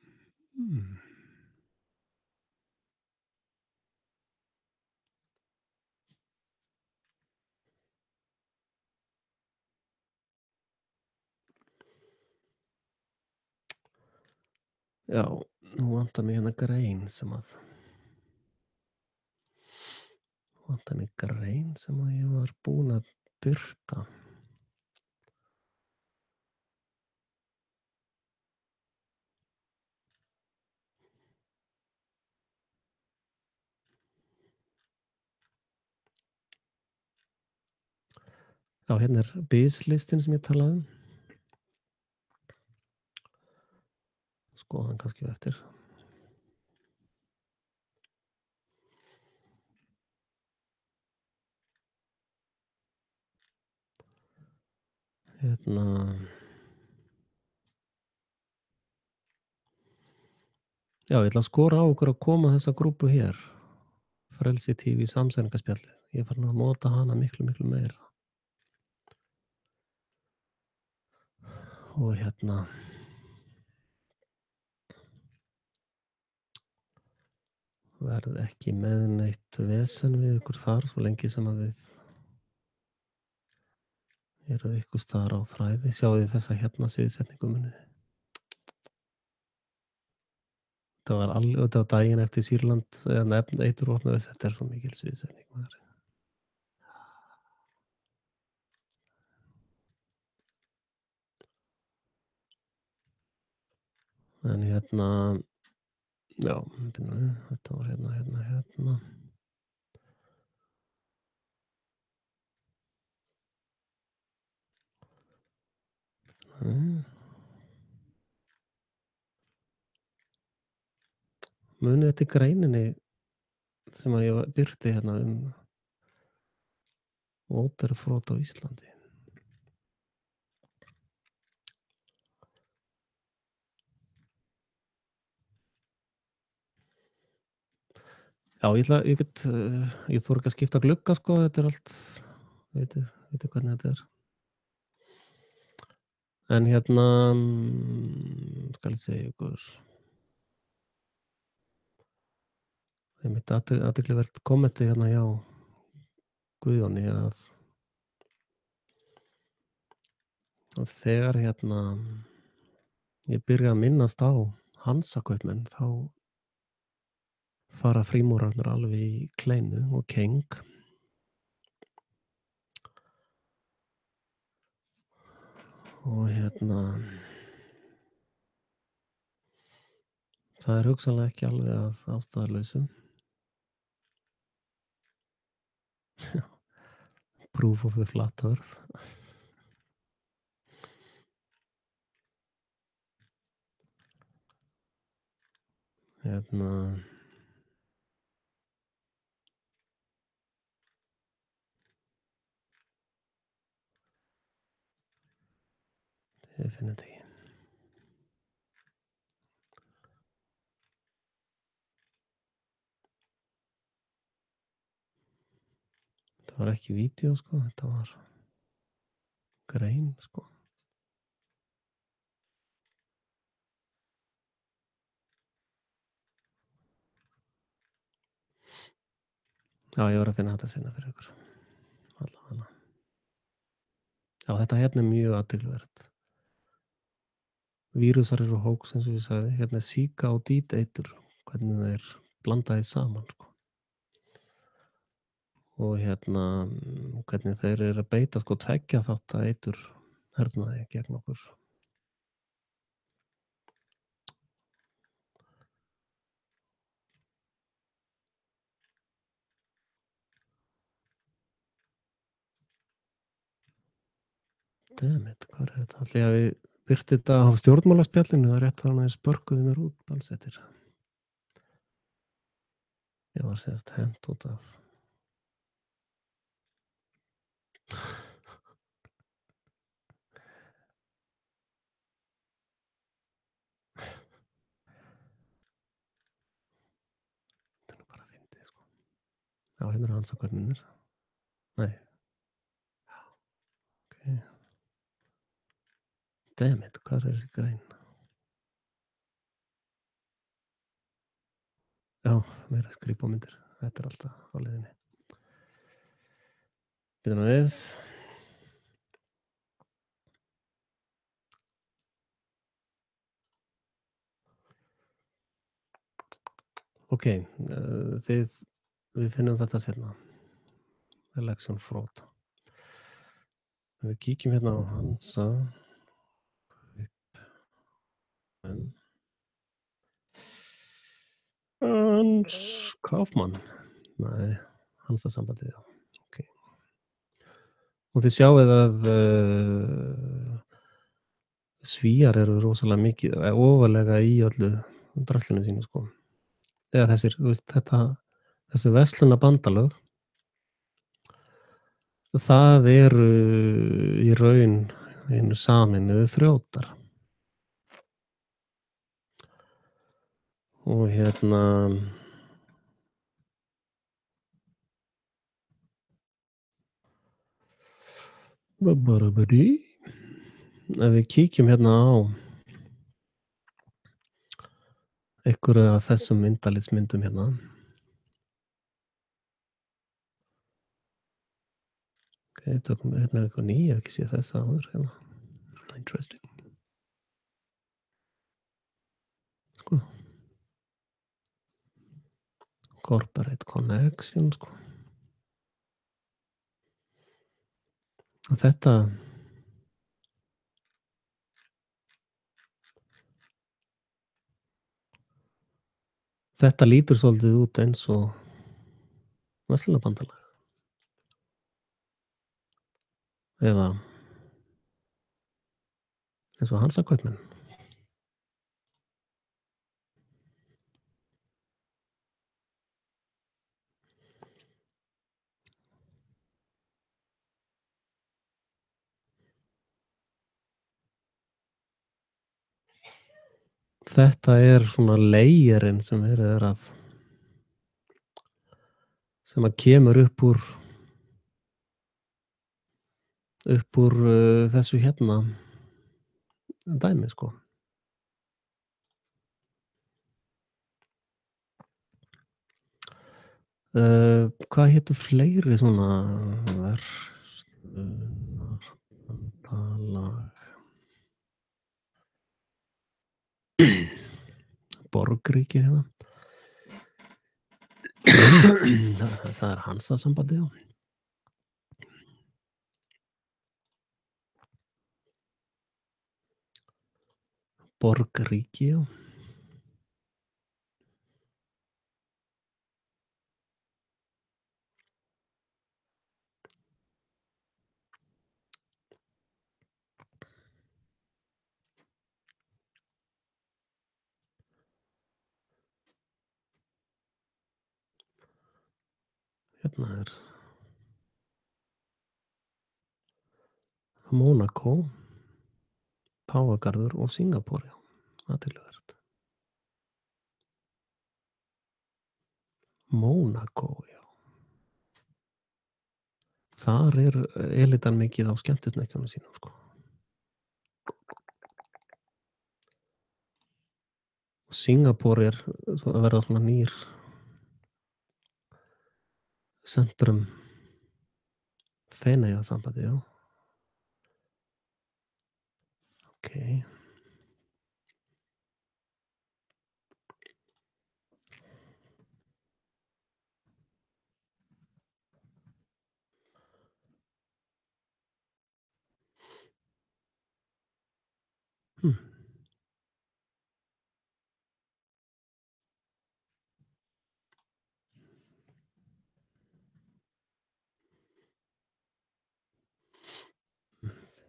Já, nú vantar mig hérna grein sem að ég var búinn að birta. Já, hérna er BIS-listinn sem ég talaði um. Skoða hann kannski á eftir. Hérna Já, ég ætla að skora á ykkur að koma á þessa grúppu hér, Frelsi TV samsæringarspjallið. Ég er farinn að nota hana miklu, miklu meira og verð ekki með neitt vesen við ykkur þar svo lengi sem að þið eruð einhvers staðar á þræði. Sjáið þið þessa hérna sviðsetningu munið þið. Þetta var daginn eftir Sýrland eiturvopnið. Þetta er svo mikil sviðsetning, maður. En já, þetta var hérna. Munið eftir greininni sem að ég birti hérna óperufrot á Íslandi. Já, ég þori ekki að skipta glugga, sko, þetta er allt, vitið hvernig þetta er. En skal ég segja ykkur, einmitt athyglivert kommenti hérna hjá Guðjóni að þegar ég byrja að minnast á Hansakaupmenn þá fara frímúrarnir alveg í kleinu og keng. Og það er hugsanlega ekki alveg að ástæðulausu. Proof of the flat earth. Ég finn þetta ekki. Þetta var ekki vídeó, sko, þetta var grein, sko. Já, ég var að finna þetta seinna fyrir ykkur. Allavega. Já, þetta hérna er mjög athyglisvert. Vírusar eru hoax, eins og ég sagði. Hérna er Zika og D-eitur, hvernig þeir blanda því saman, sko. Og hvernig þeir eru að beita, sko, 2 þátta eitur hernaði gegn okkur. Dammit, hvað er þetta? Ætli ég hafi birt þetta á stjórnmálaspjallinu, það er rétt þannig að þeir spörkuðu mér út, balsettir. Ég var semst hent út af Þetta er nú bara fyndið, sko. Já, hérna eru Hansakaupmennir. Nei. Ok. Dammit, hvað er þessi grein? Já, meira skrípómyndir. Þetta er alltaf á leiðinni. Bíddu nú við. Ok, við finnum þetta seinna. Election fraud. Við kíkjum hérna á Hansa Hans Kaufmann. Nei, Hansasambandið, já. Ok. Og þið sjáið að Svíar eru rosalega mikið ofarlega í öllu draslinu sínu, sko. Eða þessir, þú veist, þessi verslunarbandalög, það eru í raun hinu sameinuðu þrjótar. og Ba-ba-da-ba-dí. Ef við kíkjum hérna á einhverja af þessum myndalismyndum hérna. Okay, tökum hérna er eitthvað ný, ég hef ekki séð þessa áður hérna. Interesting. Sko. Corporate Connection, sko. Þetta lítur svolítið út eins og verslunarbandalag eða eins og Hansakaupmenn. Þetta er svona layerinn sem verið er að sem að kemur upp úr þessu hérna dæmi, sko. Hvað hétu fleiri svona verslunarbandalag? Borgríki hérna. Það er Hansasambandið, já. Borgríki, já. Hérna er Mónakó, Páfagarður og Singapúr, já. Athyglisvert. Mónakó, já. Þar er elitan mikið á skemmtisnekkjunum sínum, sko. Og Singapúr er að verða svona nýr centrum Feneyjasambandið, já. Okay. Hmm.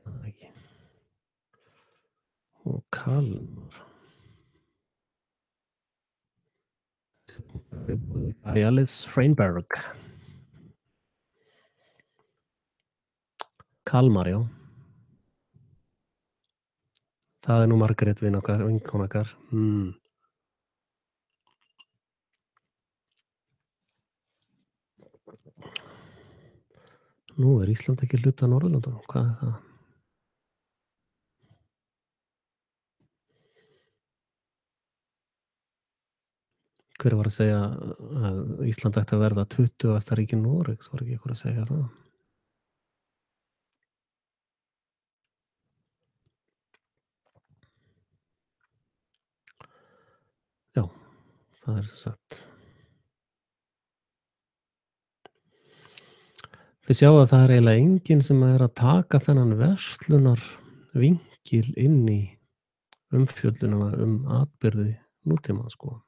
Það ekki. Og Kalmar. Alice Freinberg. Kalmar, já. Það er nú Margrét vinkona okkar. Nú er Ísland ekki hluti af Norðurlöndunum. Hvað er það? Hver var að segja að Ísland ætti að verða 20. ríki Noregs? Var ekki einhver að segja það? Já, það er sem sagt. Þið sjáu að það er eiginlega enginn sem er að taka þennan verslunarvinkil inn í umfjöllunina atburði nútíma, sko.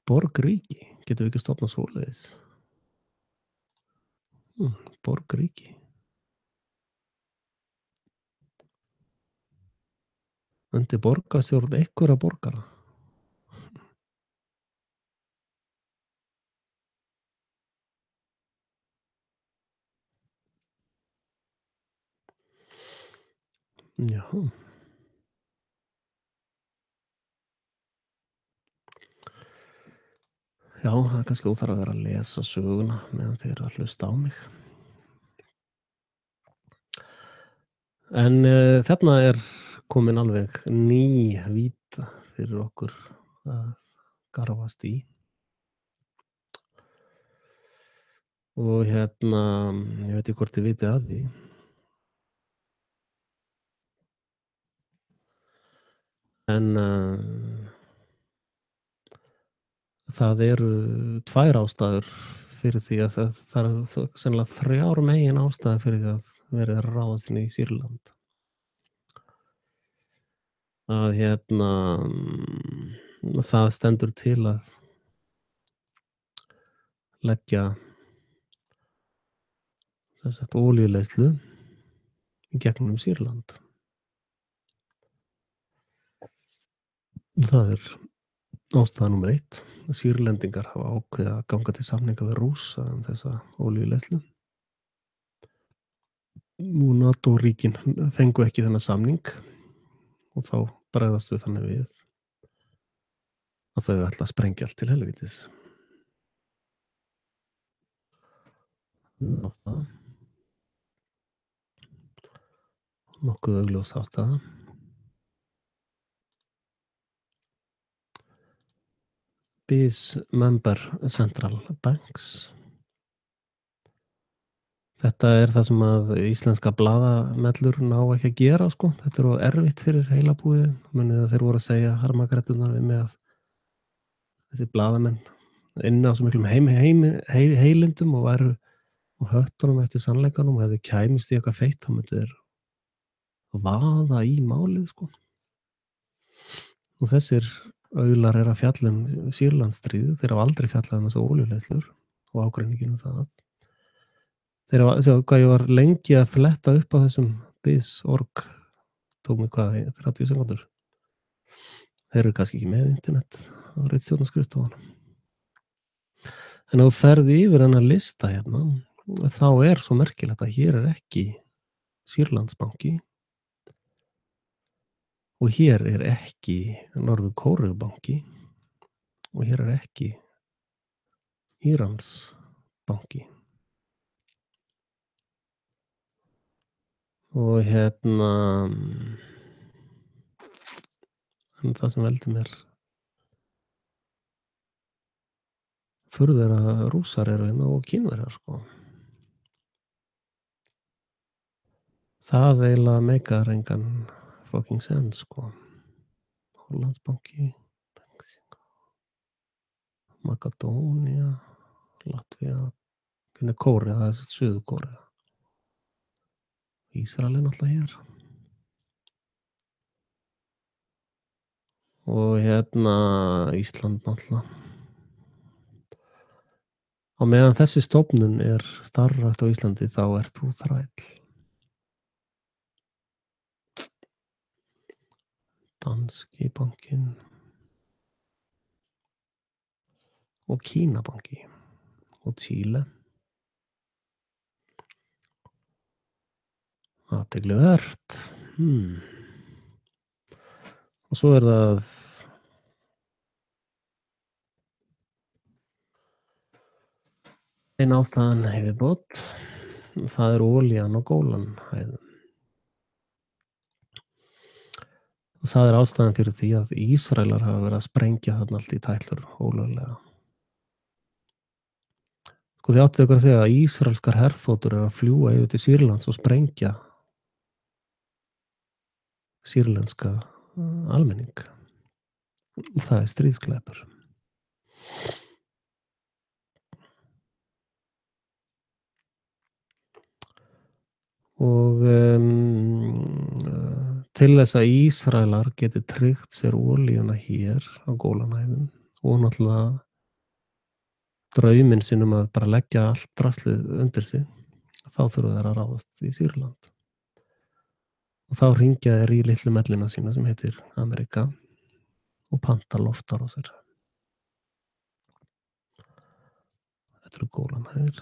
Borgríki, getum við ekki stofnað svoleiðis? Borgríki. Undir borgarstjórn einhverra borgara. Já. Já, það er kannski óþarfi að vera að lesa söguna meðan þið eru að hlusta á mig. En þarna er komin alveg ný vídd fyrir okkur að garfast í. Og hérna, ég veit ekki hvort þið vitið af því. En það eru tvær ástæður fyrir því að það eru sennilega 3 meginástæður fyrir því að verið er að ráðast inn í Sýrland. Að hérna, það stendur til að leggja sem sagt olíuleiðslu í gegnum Sýrland. Það er ástæða númer 1. Sýrlendingar hafa ákveðið að ganga til samninga við Rússa um þessa olíuleiðslu. Nú NATO-ríkin fengu ekki þennan samning og þá bregðast við þannig við að þau ætla að sprengja allt til helvítis. Ástæða. Nokkuð augljós ástæða. BIS Member Central Banks. Þetta er það sem að íslenska blaðamellur ná ekki að gera, sko. Þetta er of erfitt fyrir heilabúið. Munið að þeir voru að segja harmagræturnar við mig að þessi blaðamenn inni á svo miklum heilindum og væru á höttunum eftir sannleikanum og ef þau kæmist í eitthvað feitt þá myndu þeir vaða í málið, sko. Og þessir aular eru að fjalla um Sýrlandsstríðið. Þeir hafa aldrei fjallað um þessar olíuleiðslur og ágreininginn um það. Þeir hafa, sjá hvað ég var lengi að fletta upp á þessum BIS.org, tók mig hvað, 30 sekúndur. Þeir eru kannski ekki með internet á ritstjórnarskrifstofunum. En ef þú ferð yfir þennan lista hérna, þá er svo merkilegt að hér er ekki Sýrlandsbanki og hér er ekki Norður-Kóreubanki og hér er ekki Íransbanki. Og hérna, en það sem veldur mér furðu er að Rússar eru hérna og Kínverjar, sko. Það eiginlega meikar engan fucking sense, sko. Hollandsbanki, Makedónía, Latvía, Kórea, það er Suður-Kórea. Ísrael er náttúrulega hér. Og hérna Ísland náttúrulega. Á meðan þessi stofnun er starfrækt á Íslandi þá ert þú þræll. Danski bankinn og Kínabanki og Chile. Athyglisvert. Og svo er það ein ástæðan í viðbót. Það er olían á Gólanhæðum. Það er ástæðan fyrir því að Ísraelar hafa verið að sprengja þarna allt í tætlur ólöglega. Sko þið áttið ykkur þegar að ísraelskar herþotur eru að fljúga yfir til Sýrlands og sprengja sýrlenska almenning. Það er stríðsglæpur. Og til þess að Ísraelar geti tryggt sér olíuna hér á Gólanhæðum og náttúrulega drauminn sinn að bara leggja allt draslið undir sig, þá þurfa þeir að ráðast í Sýrland. Og þá hringja þeir í litlu mellina sína sem heitir Amerika og panta loftárásir. Þetta eru Gólanhæðir.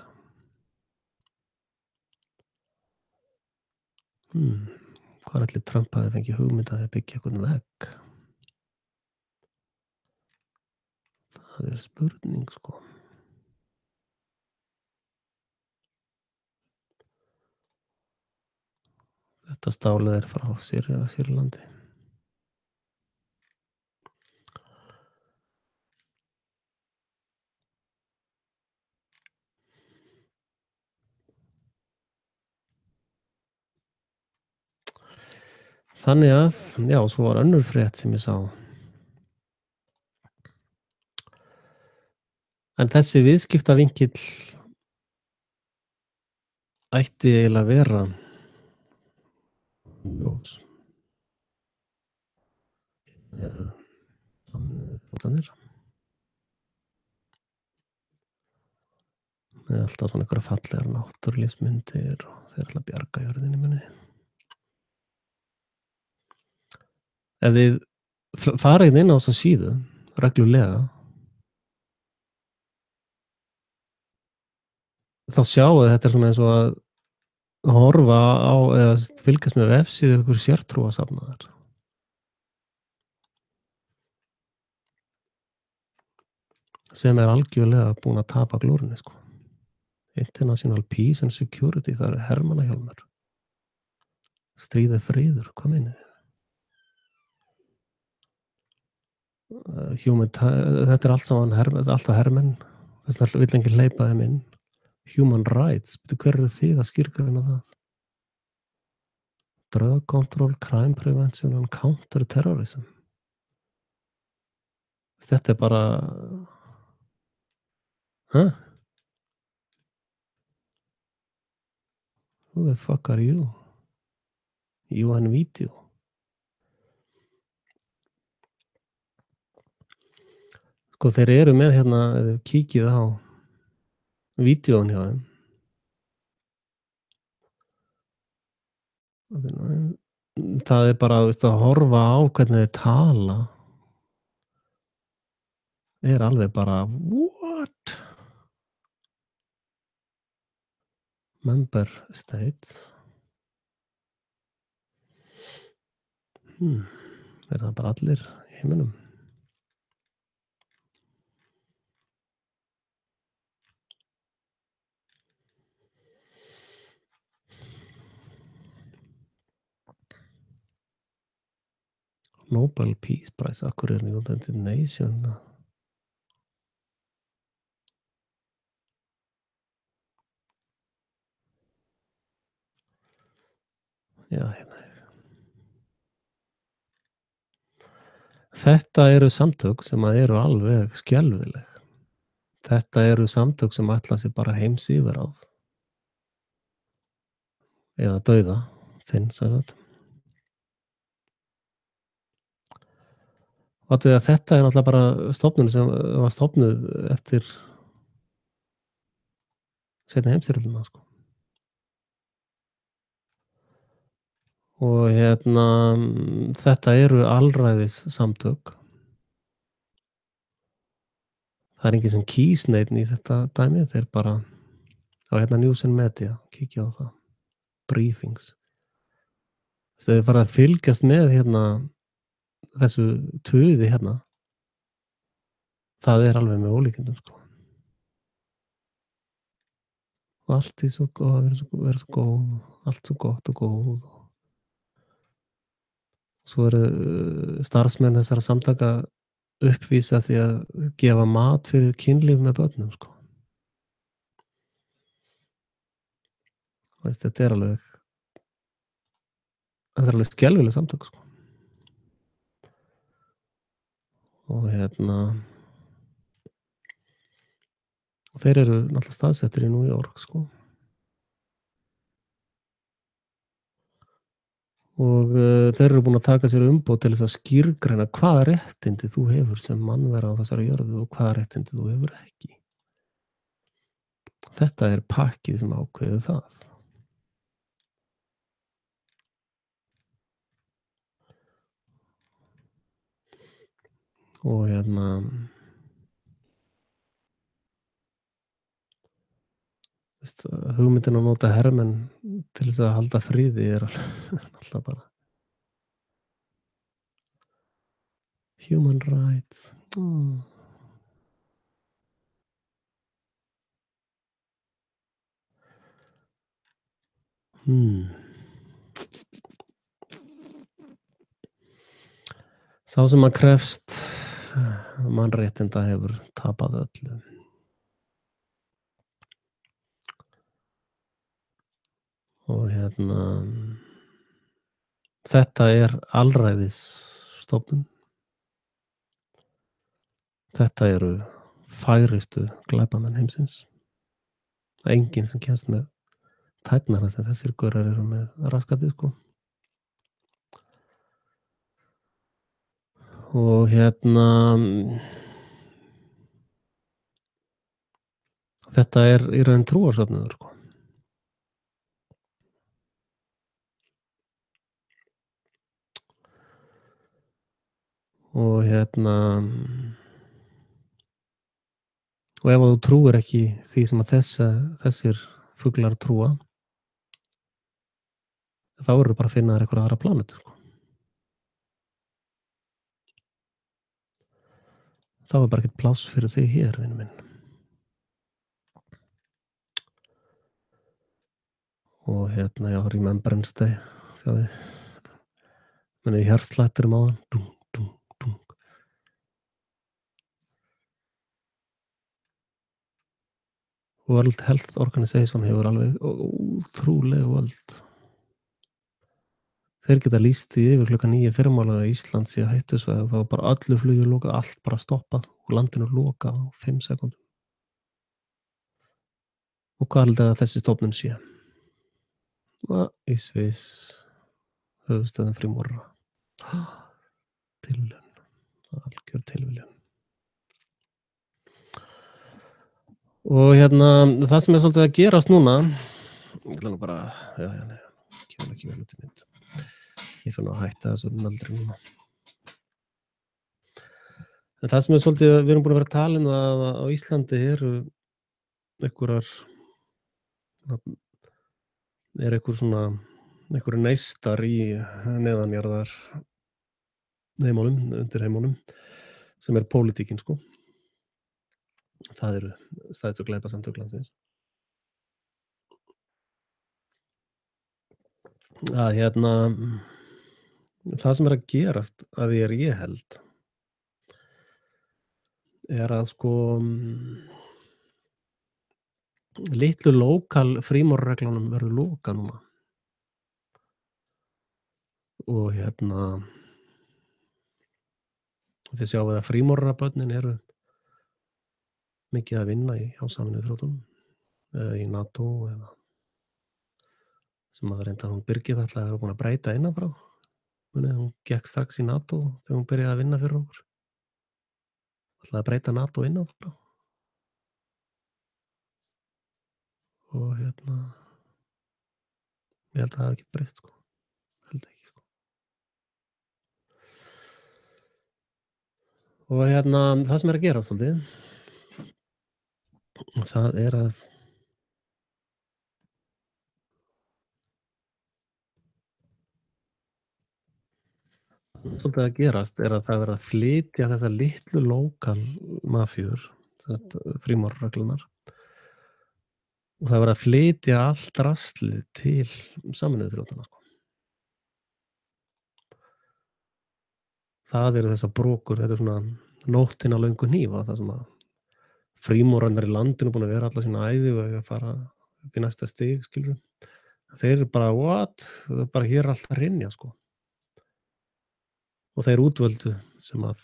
Hvað ætli Trump hafi fengið hugmynd að byggja einhvern vegg? Það er spurning, sko. Þetta stálið er frá Sýrlandi. Þannig að, já, svo var önnur frétt sem ég sá. En þessi viðskiptavinkill ætti eiginlega að vera ljós. Eru sameinuðu með alltaf svona einhverjar fallegar náttúrulífsmyndir og þeir ætla að bjarga jörðinni muniði. Ef þið farið inn á þessa síðu reglulega, þá sjáið þið þetta er svona eins og að horfa á eða fylgjast með vefsíðu einhverju sértrúarsafnaðar. Sem er algjörlega búin að tapa glórunni, sko. International Peace and Security, það er hermannahjálmur. Stríð er friður, hvað meinið þið? Þetta er allt saman alltaf hermenn, þess vegna vill enginn hleypa þeim inn. Human rights, betur hver eru þið að skilgreina það? Drug control, crime prevention and counter-terrorism. Þetta er bara Who the fuck are you? UN Video. Sko þeir eru með hérna, ef þið kíkið á vídeón hjá þeim. Það er bara, veist, að horfa á hvernig þeir tala er alveg bara what? Member states. Er það bara allir í heiminum? Nobel Peace Prize, akkur er United Nation. Já, hérna. Þetta eru samtök sem að eru alveg skelfileg. Þetta eru samtök sem ætla sér bara heimsyfirráð. Eða dauða þinn, sagði þetta. Og að þetta er náttúrulega bara stofnun sem var stofnuð eftir seinni heimsstyrjöldina, sko. Og hérna, þetta eru alræðissamtök. Það er enginn sem kýs neinn í þetta dæmi, þeir bara á hérna News and Media, kíkja á það. Briefings. Þeir fara að fylgjast með hérna þessu tuði hérna. Það er alveg með ólíkindum, sko. Og allt í svo vera svo góð, allt svo gott og góð. Svo eru starfsmenn þessara samtaka uppvísa því að gefa mat fyrir kynlíf með börnum, sko. Veist, þetta er alveg skelfileg samtök, sko. Og hérna og þeir eru náttúrulega staðsettir í New York, sko. Og þeir eru búin að taka sér umboð til þess að skýrgreina hvaða réttindi þú hefur sem mannvera á þessari jörðu og hvaða réttindi þú hefur ekki. Þetta er pakkið sem ákveður það. Og hérna veist, hugmyndin að nota hermenn til þess að halda friði er alltaf bara human rights. Hmm. Sá sem að krefst mannréttinda hefur tapað öllu. Og þetta er alræðisstofnun. Þetta eru færustu glæpamenn heimsins. Það er enginn sem kemst með tærnar sem þessir gaurar eru með raskatið, sko. Og þetta er í raun trúarsöfnuður, sko. Og og ef þú trúir ekki því sem að þessir fuglar trúa, þá verður bara að finna þér einhverja aðra plánetu, sko. Þá er bara ekkert pláss fyrir þig hér, vinur minn. Og já, Remembrance Day, sjáðu. Munið hjartslætturum áðan. Dúng, dúng, dúng. World Health Organization hefur alveg ótrúleg völd. Þeir geta lýst því yfir klukkan 9 í fyrramálið að Ísland sé hættusvæði og þá er bara öllu flugi lokað, allt bara stoppað og landinu lokað á 5 sekúndum. Og hvað haldið að þessi stofnun sé? Í Sviss, höfuðstöðin Frímorra. Tilviljun, algjör tilviljun. Og það sem er svolítið að gerast núna, ég ætla nú bara, nei, kemur ekki vel út í mynd. Ég fann að hætta þessu nöldri núna. En það sem er svolítið, við erum búin að vera að tala um það að á Íslandi eru einhverjir neistar í neðanjarðar heimálum, undir heimálum, sem er pólitíkin, sko. Það eru stærstu glæpasamtök landsins. Að það sem er að gerast, að því ég held, er að sko litlu lokal frímúrarareglunum verður lokað núna. Og þið sjáið að frímúrarabörnin eru mikið að vinna hjá Sameinuðu þjóðunum, eða í NATO, eða sem að reynda hún Birgit ætlaði að vera búin að breyta innan frá. Hún gekk strax í NATO þegar hún byrjaði að vinna fyrir okkur. Ætlaði að breyta NATO innan frá. Og ég held að það hafi ekki breyst, sko. Held ekki, sko. Og það sem er að gera svolítið, það er að svolítið að gerast er að það er verið að flytja þessar litlu lokal mafíur, frímúrarareglurnar, og það er verið að flytja allt draslið til Sameinuðu þjóðanna, sko. Það eru þessar brokur, þetta er svona nóttin á löngu hnífa, það sem að frímúrarnir í landinu búin að vera alla sína ævi og eiga að fara upp í næsta stig, skilurðu. Þeir eru bara, what? Það er bara hér allt að hrynja, sko. Og þeir útvöldu sem að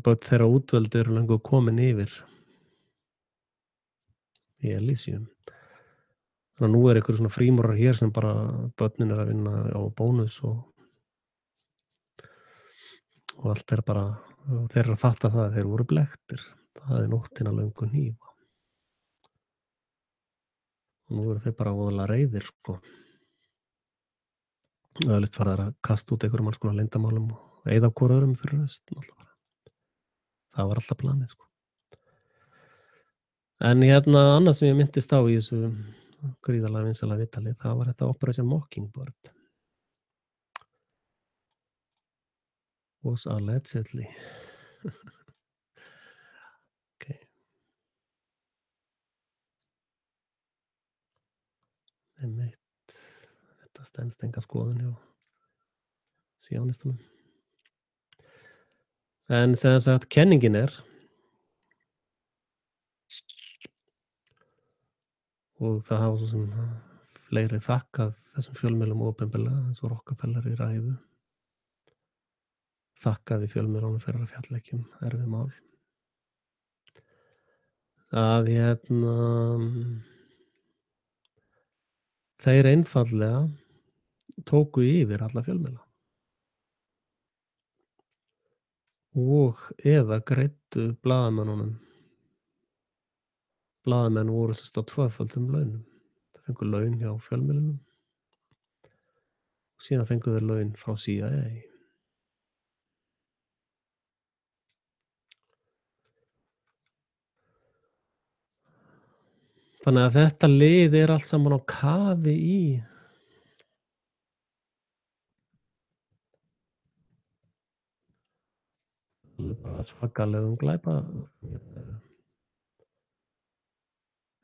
börn þeirra útvöldu eru löngu komin yfir í Elysium. Þannig að nú er einhverjir svona frímúrarar hér sem bara börnin er að vinna á bónus og allt er bara, þeir eru að fatta það að þeir voru blekktir. Það er nóttin á löngu hnífa. Og nú eru þeir bara voðalega reiðir, sko. Öðlist fara þær að kasta út einhverjum alls konar leyndarmálum og eyða hvor öðrum fyrir rest, náttúrulega bara. Það var alltaf planið, sko. En annað sem ég minntist á í þessu gríðarlega vinsæla viðtali, það var þetta Operation Mockingbird. Was allegedly. Okay. Þetta stenst enga skoðun hjá sjónistunum. En sem sagt, kenningin er, og það hafa svo sem fleiri þakkað þessum fjölmiðlum opinberlega, eins og Rockefeller í ræðu, þakkaði fjölmiðlunum fyrir að fjalla ekki erfið mál, að þeir einfaldlega tóku yfir alla fjölmiðla og eða greiddu blaðamönnunum. Blaðamenn voru sem sagt á tvöföldum launum. Þeir fengu laun hjá fjölmiðlunum og síðan fengu þeir laun frá CIA. Þannig að þetta lið er allt saman á kafi í bara svakalegum glæpa.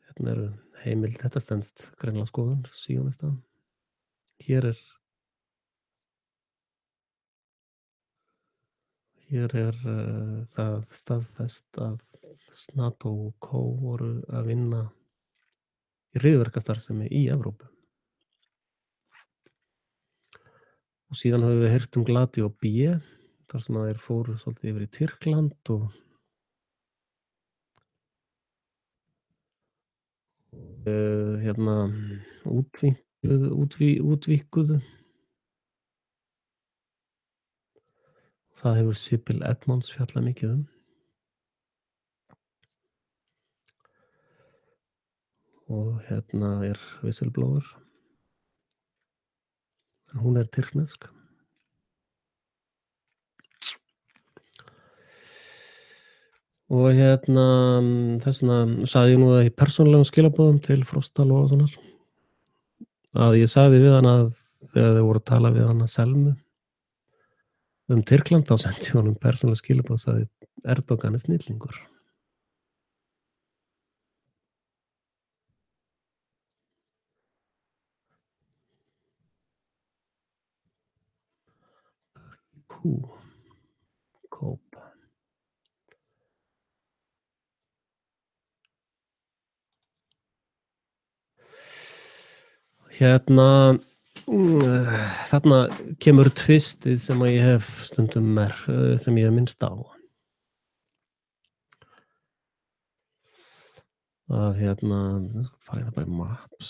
Hérna eru heimild, þetta stenst greinilega skoðun síónista. Hér er það staðfest að NATO og CO voru að vinna í hryðjuverkastarfsemi í Evrópu. Og síðan höfum við heyrt Gladio B, þar sem þeir fóru svolítið yfir í Tyrkland og útvíkkuðu. Það hefur Sibyl Edmonds fjallað mikið um. Og hérna er whistleblower. En hún er tyrknesk. Og þess vegna sagði ég nú það í persónulegum skilaboðum til Frosta Logasonar að ég sagði við hana þegar þeir voru að tala við hana Selmu Tyrkland, þá sendi ég honum persónuleg skilaboð og sagði Erdogan er snillingur. Kóp. Þarna kemur tvistið sem að ég hef stundum sem ég hef minnst á. Að fara hérna bara í Maps.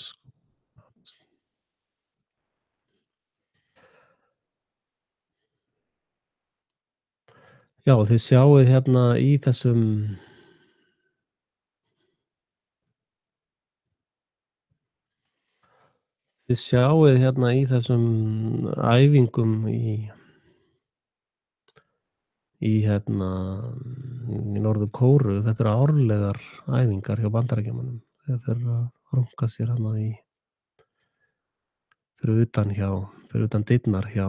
Já, þið sjáið hérna í þessum æfingum í Norður Kóreu. Þetta eru árlegar æfingar hjá Bandaríkjamönnum. Þeir eru að runka sér fyrir utan dyrnar hjá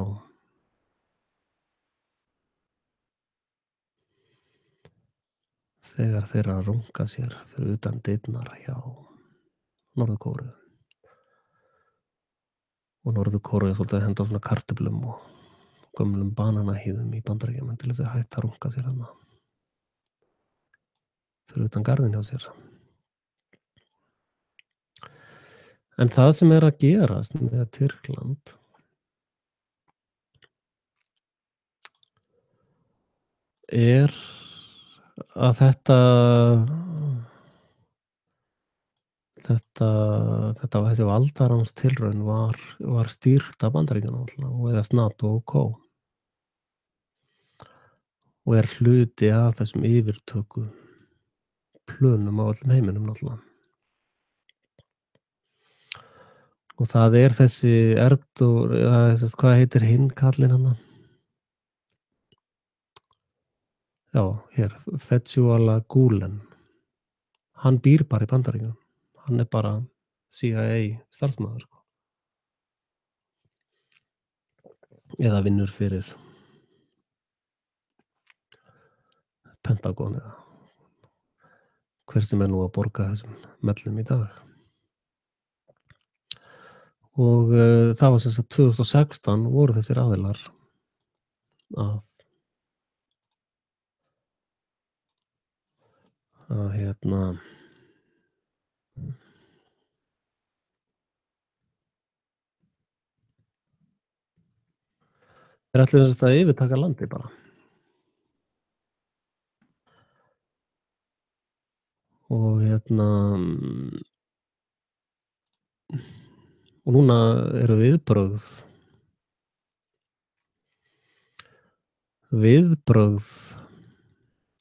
þegar þeir eru að runka sér fyrir utan dyrnar hjá Norður Kóreu. Og Norður Kóreu er svolítið að henda svona kartöflum og gömlum bananahýðum í Bandaríkjamenn til þess að hætta að runka sér fyrir utan garðinn hjá sér. En það sem er að gerast með Tyrkland er að þessi valdaránstilraun var stýrt af Bandaríkjunum og eða NATO og CO og er hluti af þessum yfirtöku plönum á öllum heiminum náttúrulega. Og það er þessi hvað heitir hinn kallinn hana? Já, hér, Fethullah Gulen. Hann býr bara í Bandaríkjunum. Hann er bara CIA starfsmaður, sko. Eða vinnur fyrir Pentagon eða hver sem er nú að borga þessum mellum í dag. og, það var sem sagt 2016 voru þessir aðilar að hérna þeir ætluðu sem sagt að yfirtaka landið bara og og núna eru viðbrögð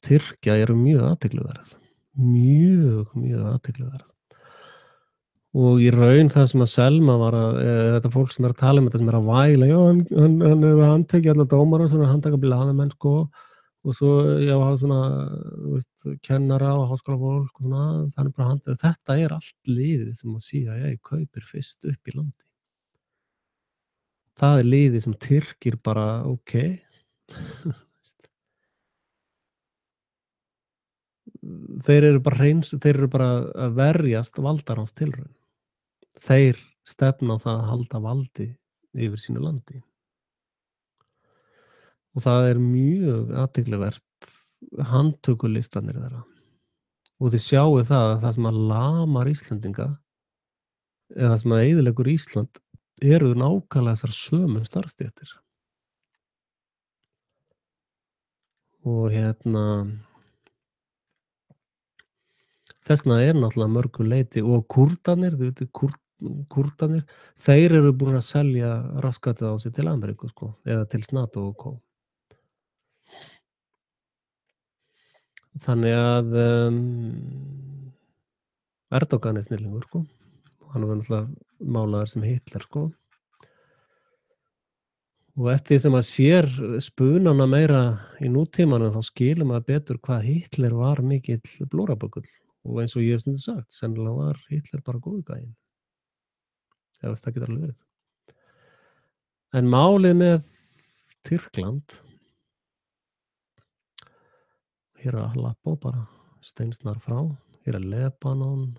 Tyrkja eru mjög athyglisverð. Mjög, mjög athyglisverð. Og í raun það sem að Selma var að þetta fólk sem er að tala um þetta sem er að væla, já hann hefur handtekið alla dómara sem eru að handtaka blaðamenn sko og svo já svona þú veist kennara og háskólafólk og svona, það er bara handtekið. Þetta er allt liðið sem að CIA kaupir fyrst upp í landi. Það er liðið sem Tyrkir bara ókei. Þeir eru bara að verjast valdaránstilraun. Þeir stefna á það að halda valdi yfir sínu landi. Og það er mjög athyglisvert handtökulistanir þeirra. Og þið sjáið það að það sem að lamar Íslendinga eða það sem að eyðileggur Ísland eru nákvæmlega þessar sömu starfsstéttir. Og þess vegna er náttúrulega mörgu leyti og Kúrdarnir, þið vitið Kúrdarnir, þeir eru búnir að selja raskatið á sig til Ameríku sko, eða til NATO og co. Þannig að Erdogan er snillingur sko. Hann var náttúrulega málaður sem Hitler sko. Og eftir því sem maður sér spunana meira í nútímanum þá skilur maður betur hvað Hitler var mikill blóraböggull. Og eins og ég hef stundum sagt, sennilega var Hitler bara góður gæinn. Það getur alveg verið. En málið með Tyrkland, hér er Aleppo bara steinsnar frá, hér er Lebanon,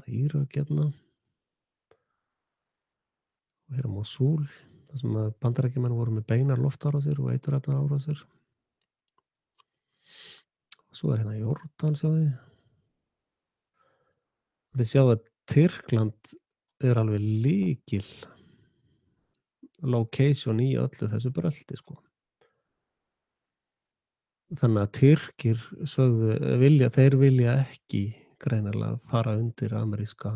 Írak hérna, og hér er Mosul, þar sem Bandaríkjamenn voru með beinar loftárásir og eiturefnaárásir. Og svo er hérna Jordan, sjáðu þið. Þið sjáðu að Tyrkland er alveg lykil location í öllu þessu brölti sko. Þannig að Tyrkir sögðu þeir vilja ekki greinilega fara undir ameríska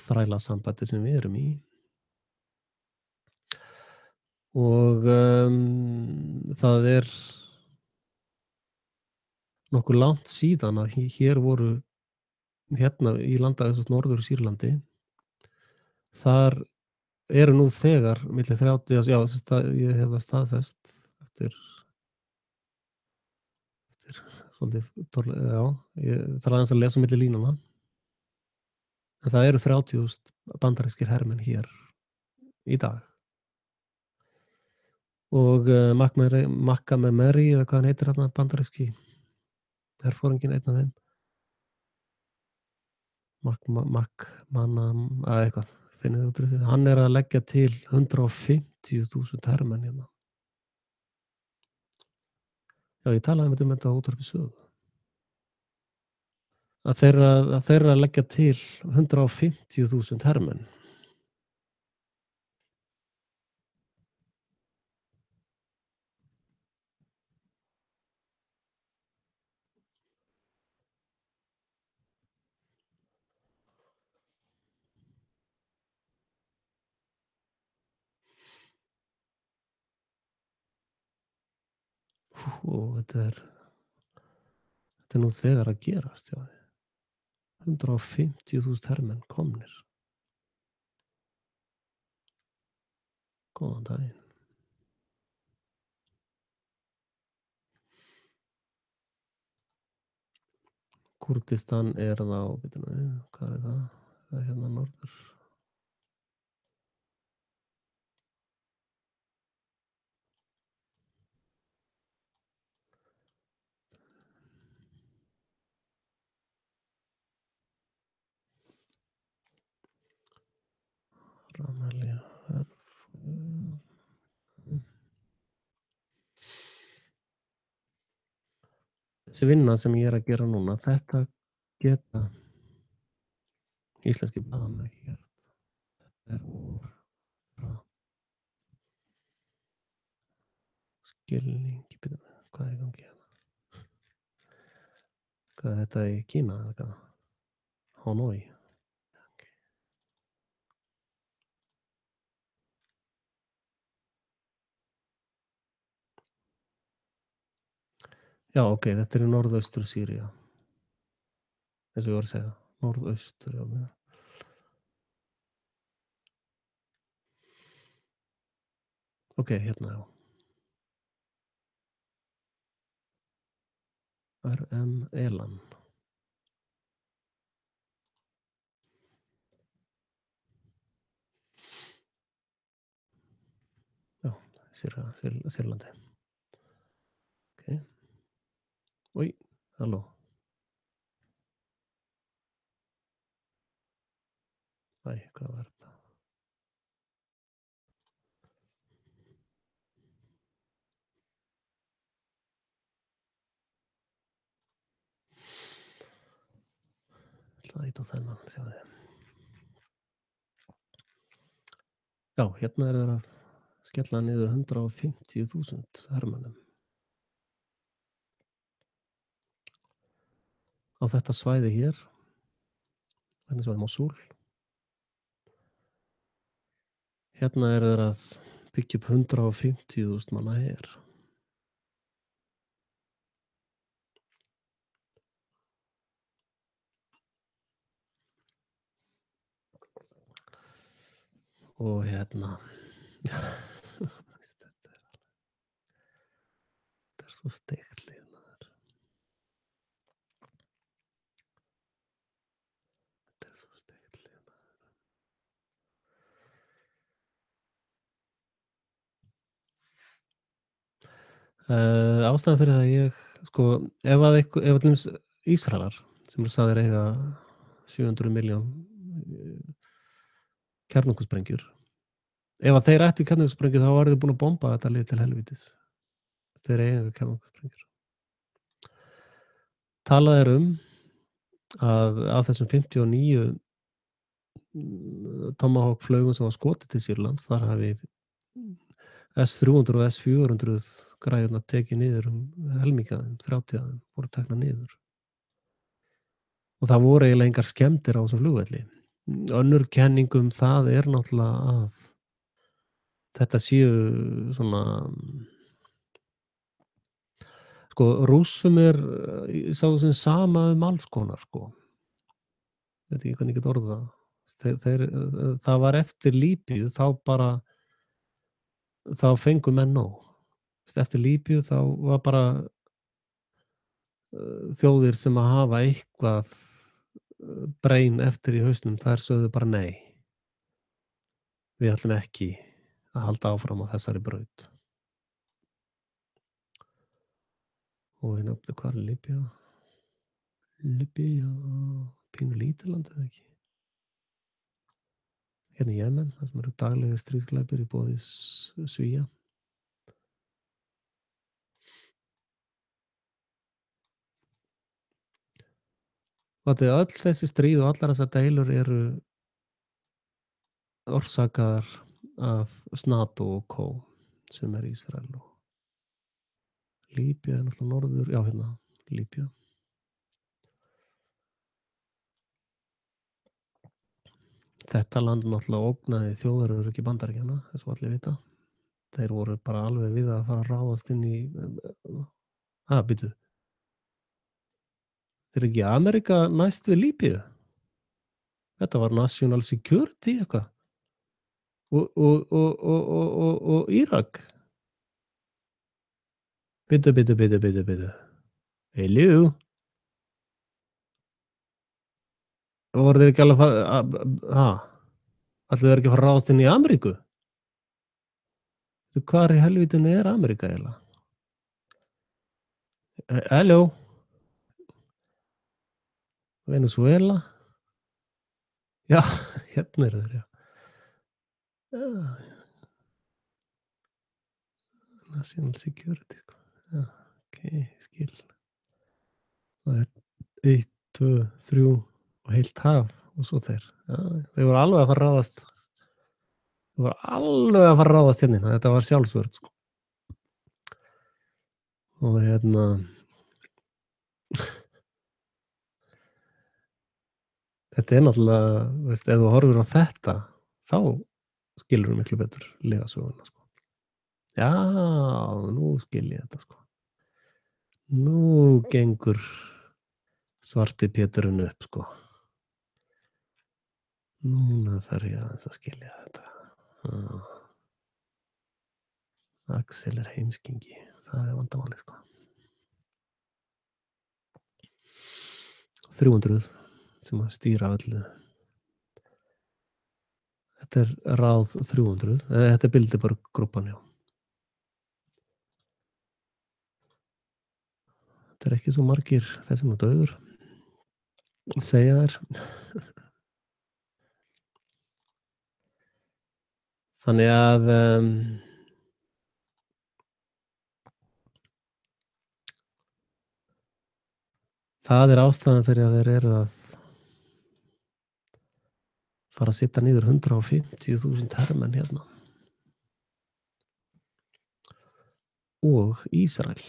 þrælasambandi sem við erum í. Og það er nokkuð langt síðan að hér voru hérna í landa eins og Norður Sýrlandi þar eru nú þegar milli 30 já, ég hef það staðfest eftir svolítið já, ég þarf aðeins að lesa milli línanna. En það eru 30.000 bandarískir hermenn hér í dag. Og Mary eða hvað hann heitir þarna bandaríski herforinginn einn af þeim. Eitthvað, finnið þið út úr því. Hann er að leggja til 150.000 hermenn hérna. Já, ég talaði um þetta á Útvarpi Sögu. Að þeir eru að leggja til 150.000 hermenn. Og þetta er nú þegar að gerast, já. 150.000 hermenn komnir. Góðan daginn. Kúrdistan er þá, hvað er það? Það er hérna norður. Somalía, þessi vinna sem ég er að gera núna, þetta geta íslenskir blaðamenn ekki gert. Er úr skilningi, bíddu nú, hvað er í gangi hérna? Hvað er þetta í Kína eða hvað? Hanoi? Já, ok, þetta er í norðaustur Sýría, eins og ég var að segja. Norðaustur, já. Ok, hérna, já. RM Elan. Já, Sýrlandi. Ok. Oj, halló. Æ, hvað var þetta? Ég ætla að íta á þennan, sjáðu þið. Já, hérna er þeir að skella niður 150.000 hermönnum. Á þetta svæði hér, þetta svæði Mosul. Hérna er þeir að byggja upp 150.000 manna her. Og hérna þetta er svo steikt lið, maður. Þetta er svo steikt lið, maður. Ástæðan fyrir það að ég, sko, ef til dæmis Ísraelar sem eru sagðir eiga 700 milljón kjarnorkusprengjur, ef að þeir ættu kjarnorkusprengjur þá væru þeir búin að bomba þetta lið til helvítis. Þeir eiga kjarnorkusprengjur. Talað er að af þessum 59 Tomahawk flugum sem var skotið til Sýrlands, þar hafi S-300 og S-400 græjurnar tekið niður helmingi af þeim, 30 af þeim voru teknar niður. Og það voru eiginlega engar skemmdir á þessum flugvelli. Önnur kenning það er náttúrulega að þetta séu svona, sko, Rússum sá sem sama alls konar, sko. Veit ekki hvernig ég get orðað það. Það var eftir Líbíu, þá fengu menn nóg. Eftir Líbíu þá var bara þjóðir sem að hafa eitthvað brein eftir í hausnum, þær sögðu bara nei. Við ætlum ekki að halda áfram á þessari braut. Og hérna, hvað er Líbía? Líbía, pínu lítið land eða ekki? Hérna í Jemen, það sem eru daglega stríðsglæpir í boði Svía. Og þetta öll þessi stríð og allar þessar deilur eru orsakaðar af NATO og Co. sem er Ísrael og Líbía er náttúrulega norður, já hérna, Líbía. Þetta land náttúrulega ógnaði þjóðaröryggi Bandaríkjanna, eins og allir vita. Þeir voru bara alveg við að fara að ráðast inn í, býtu. Er ekki Amerika næst við Líbíu? Þetta var National Security eitthvað. Og Írak. Bíddu. Hello? Voru þeir ekki alveg ætluðu þeir ekki að fara að ráðast inn í Ameríku? Hvar í helvítinu er Ameríka eiginlega? Hello? Venezuela? Já, hérna eru þeir, já. Já, National Security, sko. Já, ókei, ég skil. Það er 1, 2, 3 og heilt haf og svo þeir. Já, þeir voru alveg að fara að ráðast þeir voru alveg að fara að ráðast hérna inn. Þetta var sjálfsvörn, sko. Og þetta er náttúrulega, þú veist, ef þú horfir á þetta, þá skilurðu miklu betur lygasöguna, sko. Já, nú skil ég þetta, sko. Nú gengur svarti Péturinn upp, sko. Núna fer ég aðeins að skilja þetta. Já. Axel er heimskingi. Það er vandamálið, sko. 300 sem að stýra öllu. Þetta er ráð 300. Þetta er Bilderberg-grúppan, já. Þetta er ekki svo margir þeir sem eru dauður, segja þeir. Þannig að það er ástæðan fyrir að þeir eru að fara að setja niður 150.000 hermenn hérna. Og Ísrael.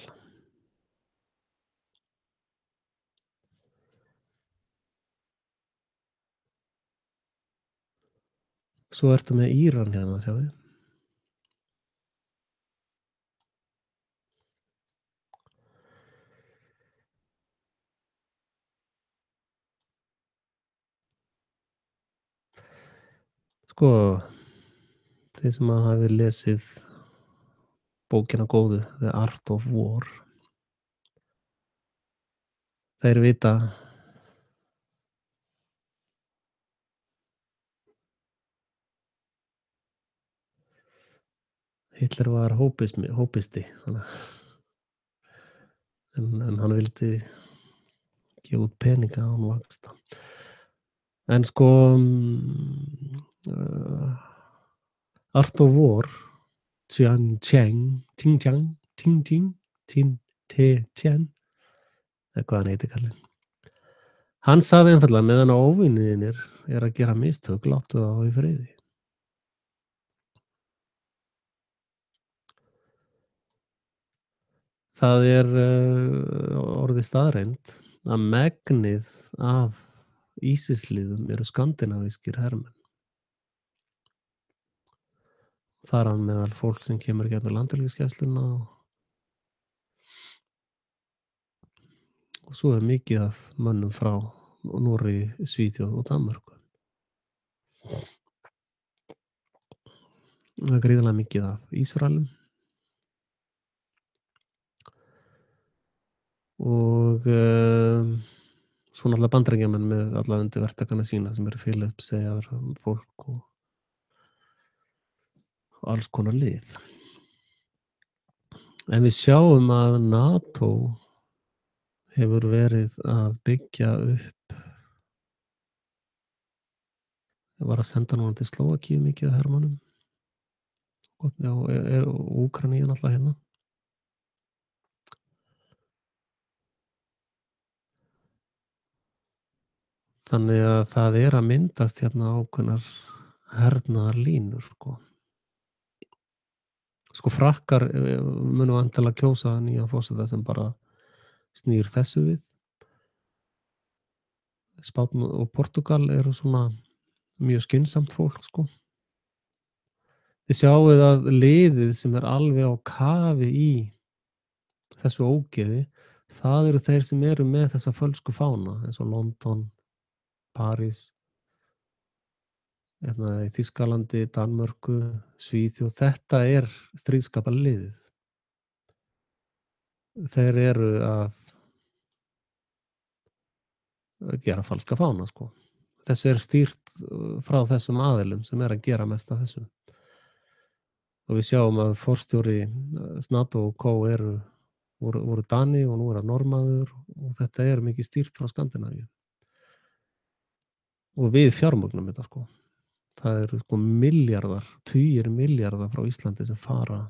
Svo ertu með Íran hérna, sjáðu. Sko, þeir sem að hafi lesið bókina góðu, The Art of War, þeir vita Hitler var hópisti, en hann vildi gefa út peninga án vaxta. En sko, Art of War, Xing Tian, eða hvað hann heitir kallinn. Hann sagði einfaldlega, meðan á óvinirnir er að gera mistök, láttu þá í friði. Það er orðið staðreynd að megnið af ISIS-liðum eru skandinavískir hermenn. Þar á meðal fólk sem kemur í gegnum landhelgisgæsluna og svo er mikið af mönnum frá Noregi, Svíþjóð og Danmörku. Það er gríðarlega mikið af Ísraelum og svo náttúrulega Bandaríkjamenn með alla undirverktakana sína sem eru Filippseyjar fólk og alls konar lið. En við sjáum að NATO hefur verið að byggja upp, var að senda núna til Slóvakíu mikið af hermönnum. Já, er Úkraína náttúrulega hérna. Þannig að það er að myndast hérna ákveðnar hernaðarlínur, sko. Sko Frakkar munu væntanlega kjósa nýjan forseta sem bara snýr þessu við. Spánn og Portúgal eru svona mjög skynsamt fólk, sko. Þið sjáið að liðið sem er alveg á kafi í þessu ógeði, það eru þeir sem eru með þessa fölsku fána, eins og London, París, hérna í Þýskalandi, Danmörku, Svíþjóð. Þetta er stríðskapaliðið. Þeir eru að gera falska fána, sko. Þessu er stýrt frá þessum aðilum sem er að gera mest af þessu. Og við sjáum að forstjóri NATO og Co. voru Dani og nú er það Norðmaður og þetta er mikið stýrt frá Skandinavíu. Og við fjármögnum þetta, sko. Það eru sko milljarðar, tugir milljarða frá Íslandi sem fara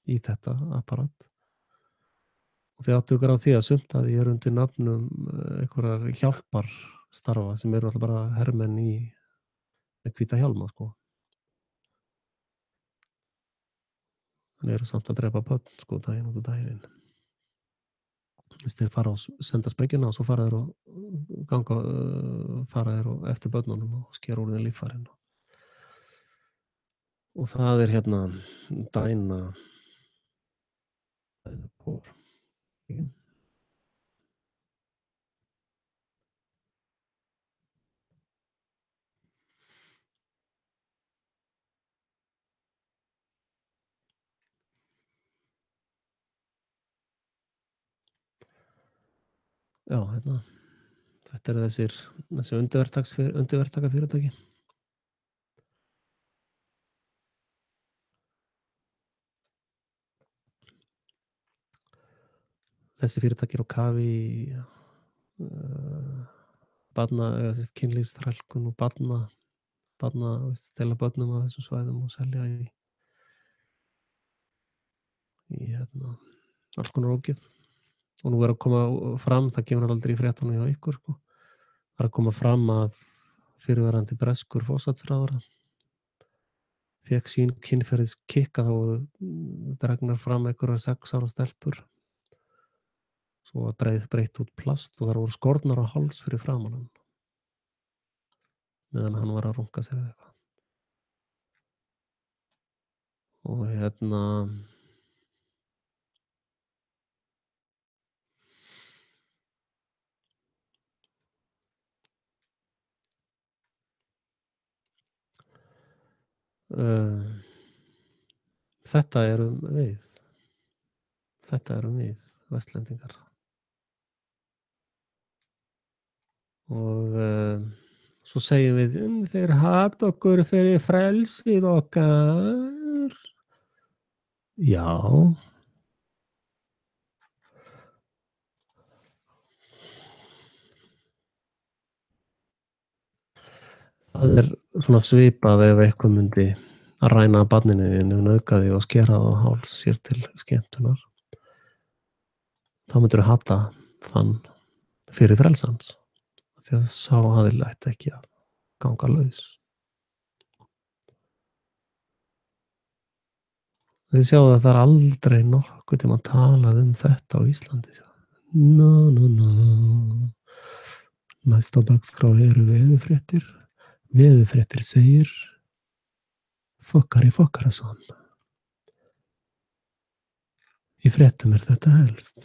í þetta apparat. Og þið áttu ykkur á því að sumt af því er undir nafnum einhverjar hjálparstarfa sem eru alltaf bara hermenn í með hvíta hjálma sko. Þannig eru samt að drepa börn sko daginn út og daginn inn. Þeir fara og senda sprengjuna og svo fara þeir og ganga, fara þeir og eftir börnunum og skera úr þeim líffærin. Og það er hérna dæna por. Já, hérna. Þetta eru þessi undirverktakafyrirtæki. Þessi fyrirtæki eru á kafi í kynlífsþrælkun og stela börnum á þessum svæðum og selja í hérna alls konar ógeð. Og nú er að koma fram, það kemur aldrei í fréttunum hjá ykkur sko. Það er að koma fram að fyrrverandi breskur forsætisráðherra fékk sín kynferðiskikk að þá voru dregnar fram einhverjar 6 ára stelpur. Svo var breytt út plast og þar voru skornar á háls fyrir framan hann. Meðan hann var að runka sér eða eitthvað. Og hérna þetta erum við. Þetta erum við, Vestlendingar. Og svo segjum við, þeir hata okkur fyrir frelsið okkar. Já. Það er svona svipað ef eitthvað myndi að ræna barninu þínu, nauðga því og skera það á háls sér til skemmtunar. Þá myndirðu hata þann fyrir frelsans. Því að sá aðili ætti ekki að ganga laus. Þið sjáu að það er aldrei nokkuð tíma talað um þetta á Íslandi. Næst á dagskrá eru veðurfréttir. Veðurfréttir segir Fokkarason. Í fréttum er þetta helst.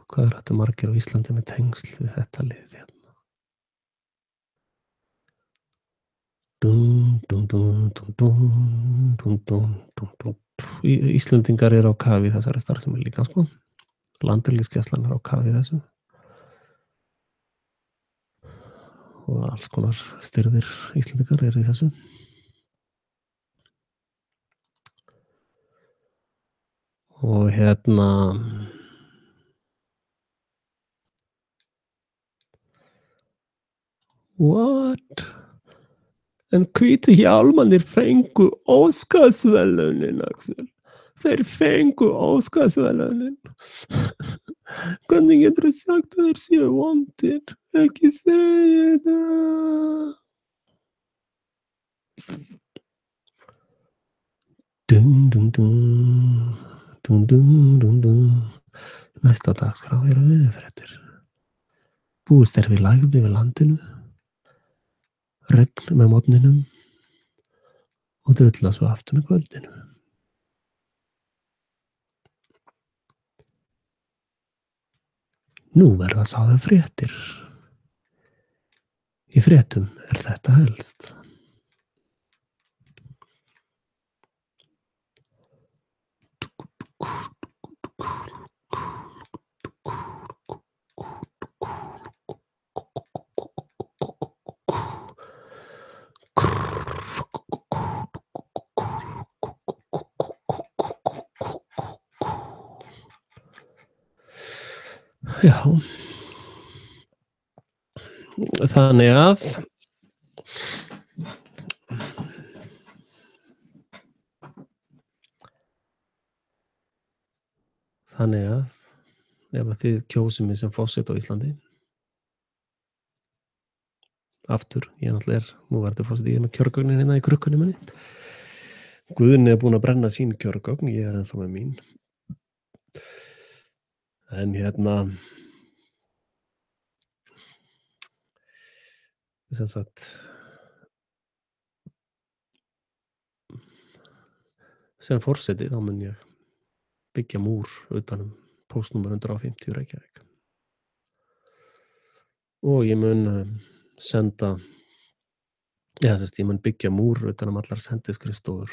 Hvað er þetta margir á Íslandi með tengsl við þetta lið hérna? Íslendingar eru á kafi í þessari starfsemi líka sko. Landhelgisgæslan er á kafi í þessu. Og alls konar styrðir Íslendingar eru í þessu. Og hérna What? En hvítu hjálmarnir fengu Óskarsverðlaunin, Axel. Þeir fengu Óskarsverðlaunin. Hvernig getur þú sagt að þeir séu vondir? Ekki segja það. Næsta dagskrá eru veðurfréttir. Búist er við lægð yfir landinu, regn með morgninum og drulla svo aftur með kvöldinu. Nú verða sagðar fréttir. Í fréttum er þetta helst. Já. Þannig að ef að þið kjósið mig sem forseta á Íslandi aftur, ég náttúrulega núverandi forseti, ég er með kjörgögnin hérna í krukkunni minni. Guðni er búinn að brenna sín kjörgögn, ég er ennþá með mín. En sem sagt sem forseti þá mun ég byggja múr utan póstnúmer 150 Reykjavík. Og ég mun senda ég mun byggja múr utan allar sendiskrifstofur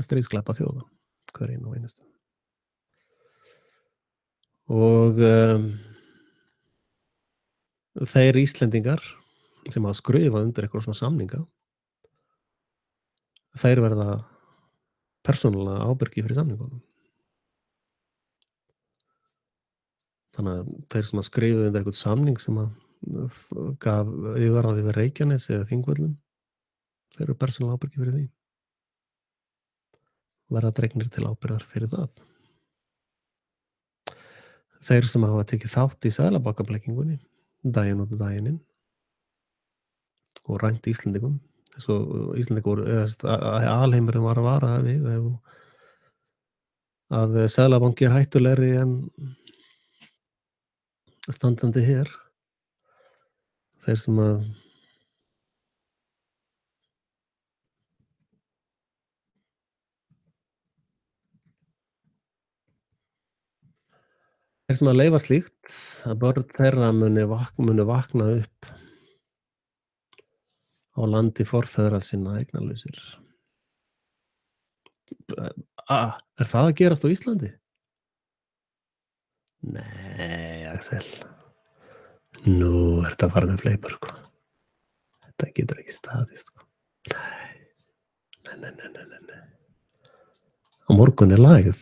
stríðsglæpa þjóða, hver einu og einustu. Og þeir Íslendingar sem hafa skrifað undir eitthvað svona samninga, þeir verða persónulega ábyrgir fyrir samningunum. Þannig að þeir sem hafa skrifað undir eitthvað samning sem gaf yfirráð yfir Reykjanesi eða Þingvöllum, þeir eru persónulega ábyrgir fyrir því. Verða dregnir til ábyrgðar fyrir það. Þeir sem hafa tekið þátt í seðlabankableikingunni daginn út og daginn inn og rænt Íslendingum, eins og Íslendingur alheimurinn var að vara það við að seðlabanki er hættulegri en standandi her. Þeir sem leyfa slíkt að börn þeirra muni vakna upp á landi forfeðra sinna eignalausir. Er það að gerast á Íslandi? Nei, Axel. Nú er þetta að fara með fleipur, sko. Þetta getur ekki staðið, sko. Nei. Á morgun er lagið.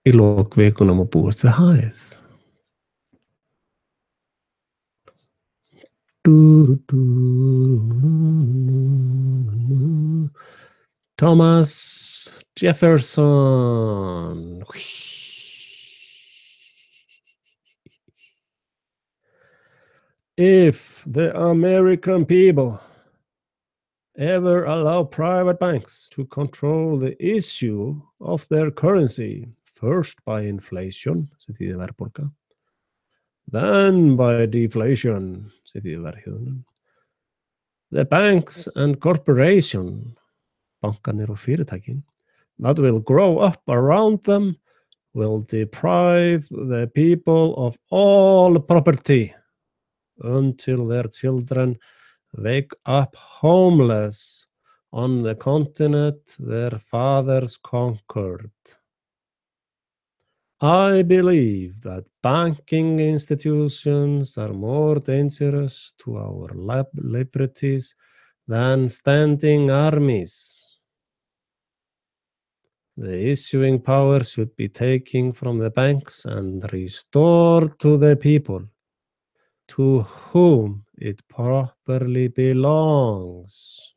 Í lok vikunum að búast við hæð. Thomas Jefferson. If the American people ever allow private banks to control the issue of their currency, first by inflation, sem þýðir verðbólga, then by deflation, sem þýðir verðhjöðnun, the banks and corporation, bankanir og fyrirtækin, that will grow up around them will deprive the people of all property until their children wake up homeless on the continent their fathers conquered. I believe that banking institutions are more dangerous to our liberties than standing armies. The issuing power should be taken from the banks and restored to the people, to whom it properly belongs.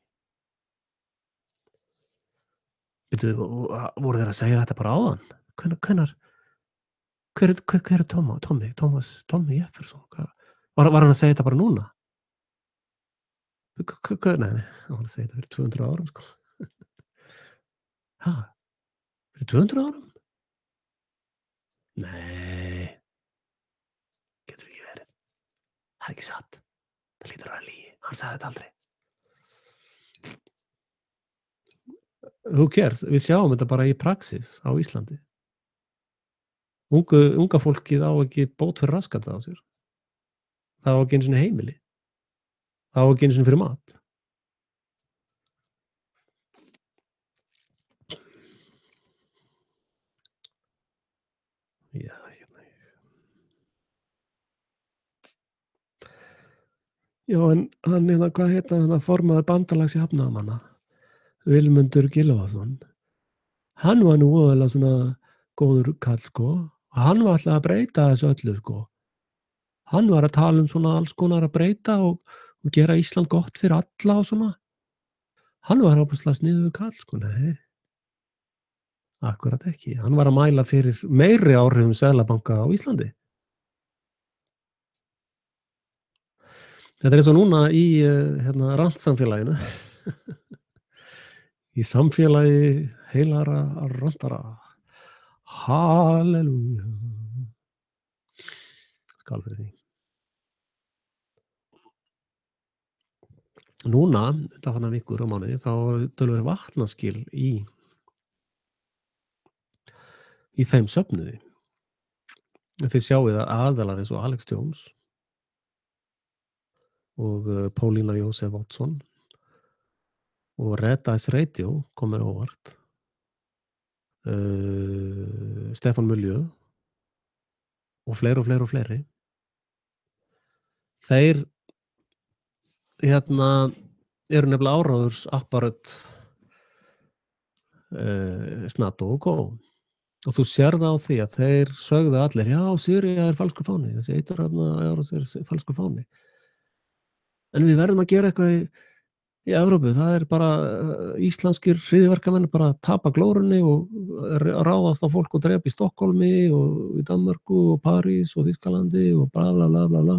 Voru þeir að segja þetta bara áðan? Hver er Tommy Jefferson? Var hann að segja þetta bara núna? Nei, hann var að segja þetta fyrir 200 árum, sko. Fyrir 200 árum? Nei, getur ekki verið. Það er ekki satt. Það hlýtur að vera lygi. Hann sagði þetta aldrei. Who cares? Við sjáum þetta bara í praxis á Íslandi. Unga fólkið á ekki bót fyrir raskata á sér. Það á ekki einu sinni heimili. Það á ekki einu sinni fyrir mat. Já, Já, en hann hvað heita hann formaður bandalags jafnaðarmanna, Vilmundur Gylfason. Hann var nú voðalega svona góður kall, sko. Hann var alltaf að breyta þessu öllu, sko. Hann var að tala um svona alls konar að breyta og gera Ísland gott fyrir alla og svona. Hann var ofboðslega sniðugur kall, sko. Nei, akkúrat ekki. Hann var að mæla fyrir meiri áhrifum Seðlabanka á Íslandi. Þetta er eins og núna í, rantsamfélaginu. Í samfélagi heilagra rantara. Halleluja. Skál fyrir því. Núna, undanfarnar vikur og mánuði, þá eru töluverð vatnaskil í þeim söfnuði. Þið sjáið að aðilar eins og Alex Jones og Paulína Jósef Oddsson og Red Ice Radio kom mér á óvart. Stefán Muljö og fleiri og fleiri og fleiri. Þeir eru nefnilega áráðursapparat NATO og Co. Og þú sérð á því að þeir sögðu allir, já, Sýría er falskur fáni, þessi eiturefna árás er falskur fáni. En við verðum að gera eitthvað í Evrópu, það er bara íslenskir hryðjuverkamenn bara að tapa glórunni og ráðast á fólk og drepa í Stokkólmi og í Danmörku og París og Þýskalandi og bla bla bla bla bla.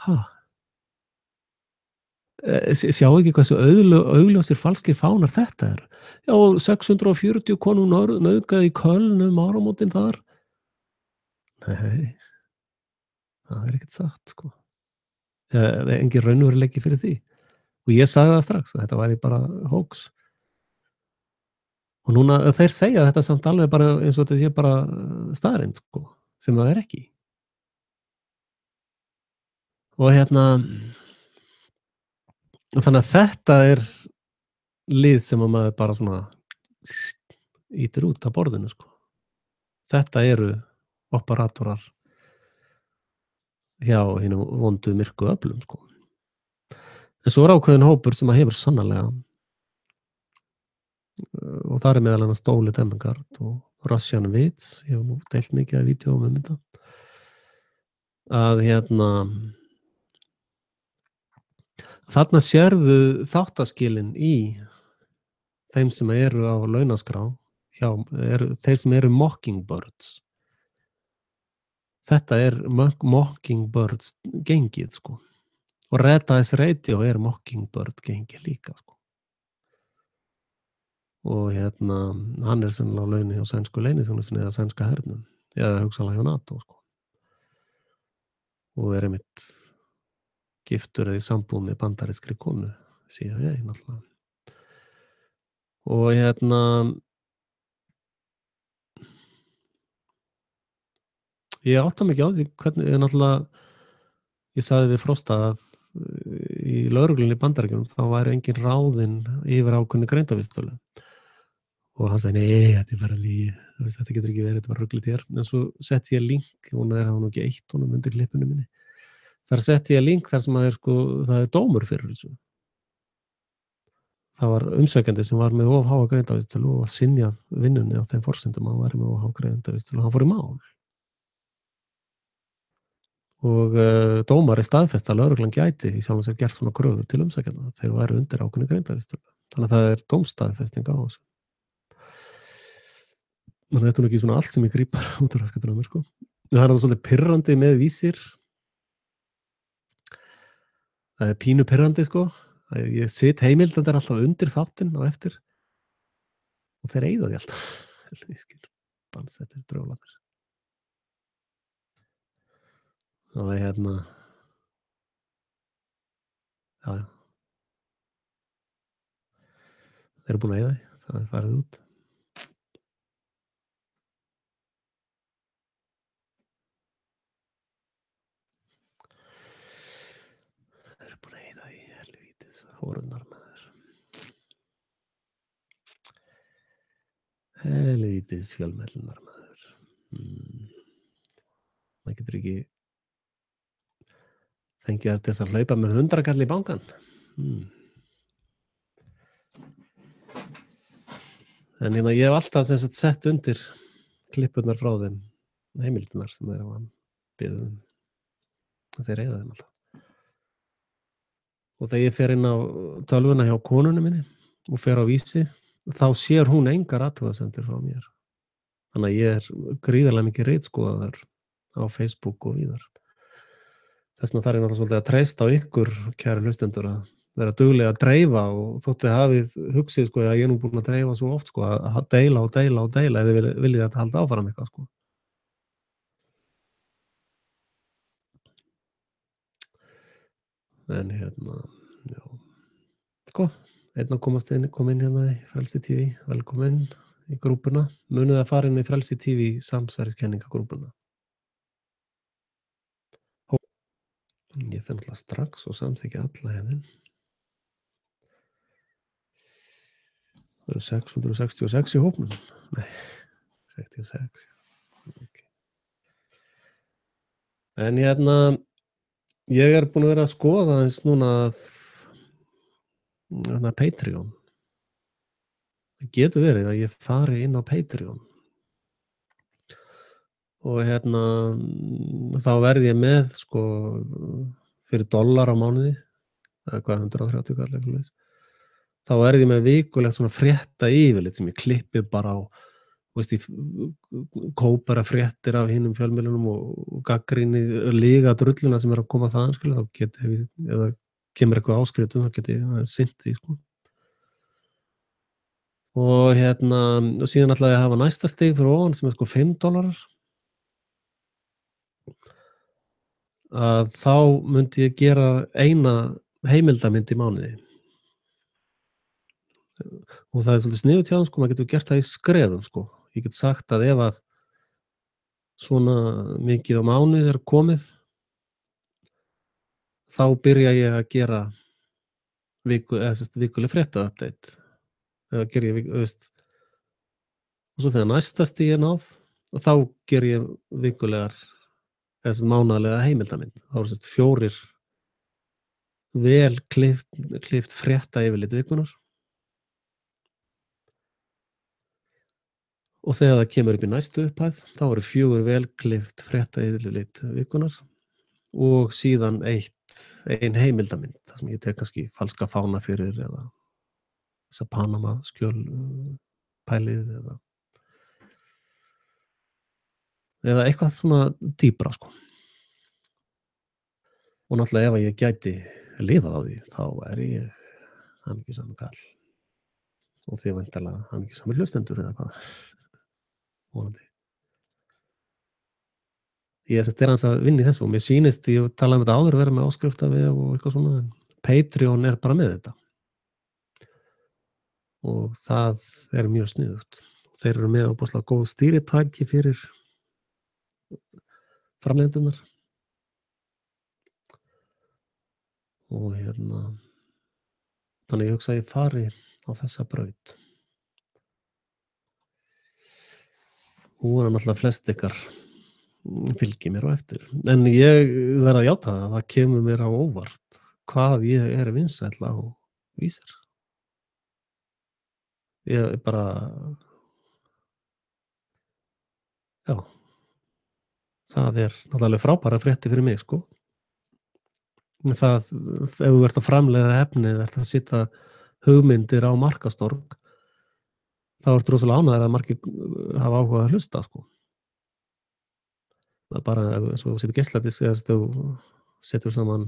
Ha? Sjá ekki hversu augljósir falskir fánar þetta eru. Já, 640 konum nauðgaði í Köln áramótin þar. Nei, það er ekkert satt, sko. Það er engin raunveruleiki fyrir því. Og ég sagði það strax, að þetta væri bara hoax. Og núna þeir segja þetta samt alveg bara eins og þetta sé bara staðreynd, sko, sem það er ekki. Og þannig að þetta er lið sem að maður bara svona ýtir út af borðinu, sko. Þetta eru operatorar hjá hinum vondu myrku öflum, sko. En svo er ákveðinn hópur sem að hefur sannarlega og það er meðal annars Dóli Demengard og Russian Wits, ég hef nú deilt mikið af vídeóum um þetta, að þarna sérðu þáttaskilin í þeim sem eru á launaskrá þeir sem eru Mockingbirds. Þetta er Mockingbirds gengið, sko. Og Red Ice Radio er Mockingbird gengið líka, sko. Og hann er sennilega á launi hjá sænsku leyniþjónustunni eða sænska hernum eða hugsanlega hjá NATO, sko. Og er einmitt giftur eða í sambúð með bandarískri konu, CIA náttúrulega. Og ég átta mig ekki á því hvernig náttúrulega ég sagði við Frosta að í lögreglunni í Bandaríkjunum þá væri engin ráðinn yfir ákveðinni greindarvísitölu. Og hann sagði, nei, þetta er bara lygi, þetta getur ekki verið, þetta er bara ruglið þér. En svo setti ég link, hún er hann ekki eitt honum undir klippinu minni. Þar setti ég link þar sem að það er dómur fyrir þessu. Það var umsækjandi sem var með of háa greindarvísitölu og var synjað vinnunni á þeim forsendum að hann væri með of háa greindarvísitölu og hann fór í mál. Og dómari staðfesta að lögreglan gæti í sjálfum sér gert svona kröfur til umsækjanda þegar væru undir ákveðinni greindarvísitölu. Þannig að það er dómstaðfesting á þessu. Þannig að þetta er ekki svona allt sem ég grípar út úr raskatur á mér, sko. Það er svolítið pirrandi með vísir. Það er pínu pirrandi, sko. Ég sit heimildandar alltaf undir þáttinn á eftir og þeir eyða því alltaf. Ég skil, bandsettir drjólanir. Og já. Þeir eru búin að eyða því, það er farið út. Þeir eru búin að eyða því, helvítis, hórunar maður. Helvítis fjölmiðlunar maður. Maður getur ekki fengið þær til þess að hlaupa með 100 kall í bankann. En ég hef alltaf sem sagt sett undir klippurnar frá þeim, heimildirnar sem þeir hafa beðið um, þeir eyða þeim alltaf. Og þegar ég fer inn á tölvuna hjá konunni minni og fer á Vísi, þá sér hún engar athugasemdir frá mér. Þannig að ég er gríðarlega mikið ritskoðaður á Facebook og víðar. Þess vegna þarf ég náttúrulega svolítið að treysta á ykkur, kæru hlustendur, að vera dugleg að dreifa og þótt þið hafið hugsið sko að ég er nú búinn að dreifa svo oft sko að deila og deila og deila ef þið viljið að halda áfram eitthvað sko. En hérna, já. Sko, einn að kom inn hérna í Frelsi TV, velkominn í grúpuna. Munið að fara inn í Frelsi TV samsæriskenningagrúpuna. Ég fer náttúrulega strax og samþykkja alla hérna. Það eru 666 í hópnum. Nei, 66. Okay. En hérna, ég er búinn að vera að skoða eins núna Patreon. Það getur verið að ég fari inn á Patreon. Og hérna, þá verð ég með sko fyrir $1 á mánuði, eða hvað 130 kall eitthvað leys. Þá verð ég með vikulegt svona frétta yfirlit sem ég klippi bara á, veist, ég kópara fréttir af hinum fjölmiðlunum og gagnrýni lyga drulluna sem er að koma þaðan, þá geti við, eða kemur eitthvað áskriftum, þá geti ég sinnt því, sko. Og hérna, og síðan ætlaði ég að hafa næsta stig fyrir ofan sem er sko $5. Að þá myndi ég gera eina heimildamynd í mánuði. Og það er svolítið sniðugt hjá þeim, sko, maður getur gert það í skrefum, sko. Ég get sagt að ef að svona mikið á mánuði er komið, þá byrja ég að gera vikuleg frétta-update. Eða ger ég, veist, og svo þegar næsta stig er náð, þá ger ég vikulegar, eða mánaðarlega heimildamynd. Þá eru 4 vel klift frétta yfirlit vikunar. Og þegar það kemur upp í næstu upphæð, þá eru 4 vel klift frétta yfirlit vikunar og síðan ein heimildamynd, þar sem ég tek kannski falska fána fyrir eða þessa Panama skjöl pælið eða eitthvað svona dýpra, sko. Og náttúrulega ef ég gæti lifað á því, þá er ég hamingjusamur kall. Og þið væntanlega hamingjusamir hlustendur eða hvað. Vonandi. Ég er aðeins að vinna í þessu og mér sýnist, ég talaði um þetta áður, vera með áskriftarvef og eitthvað svona, en Patreon er bara með þetta. Og það er mjög sniðugt. Þeir eru með óbúslega góð stýritæki fyrir framleiðendunar. Og hérna, þannig ég hugsa að ég fari á þessa braut. Og náttúrulega flest ykkar fylgir mér á eftir. En ég verð að játa það kemur mér á óvart hvað ég er vinsæll á Vísir. Ég bara, já, það er náttúrulega frábærar fréttir fyrir mig, sko. Það, ef þú ert að framleiða efnið, ert að setja hugmyndir á markastorg, þá ertu rosalega ánægður að margir hafa áhuga að hlusta, sko. Það er bara, ef þú setur geisladisk eða þú setur saman,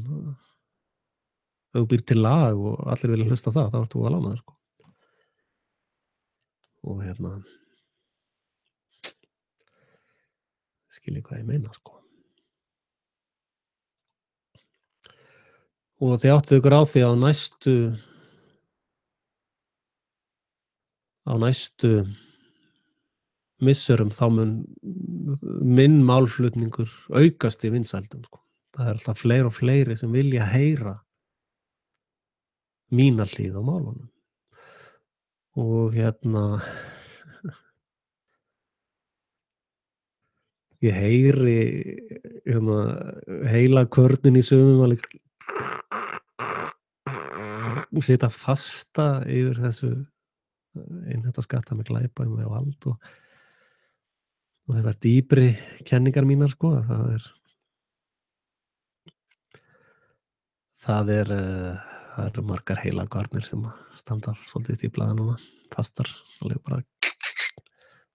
ef þú býr til lag og allir vilja hlusta á það, þá ertu voða ánægður, sko. Og hérna, skiljið hvað ég meina, sko. Og þið áttuð ykkur á því á næstu misserum þá mun minn málflutningur aukast í vinsældum, sko. Það er alltaf fleiri og fleiri sem vilja heyra mína hlið á málunum. Og hérna, ég heyri heila körnin í sumum alveg sita fasta yfir þessu innheimta skatta með glæpum og vald og þessar dýpri kenningar mínar sko, það eru margar heilagvarnir sem að standa svolítið stíflaðar núna, fastar, alveg bara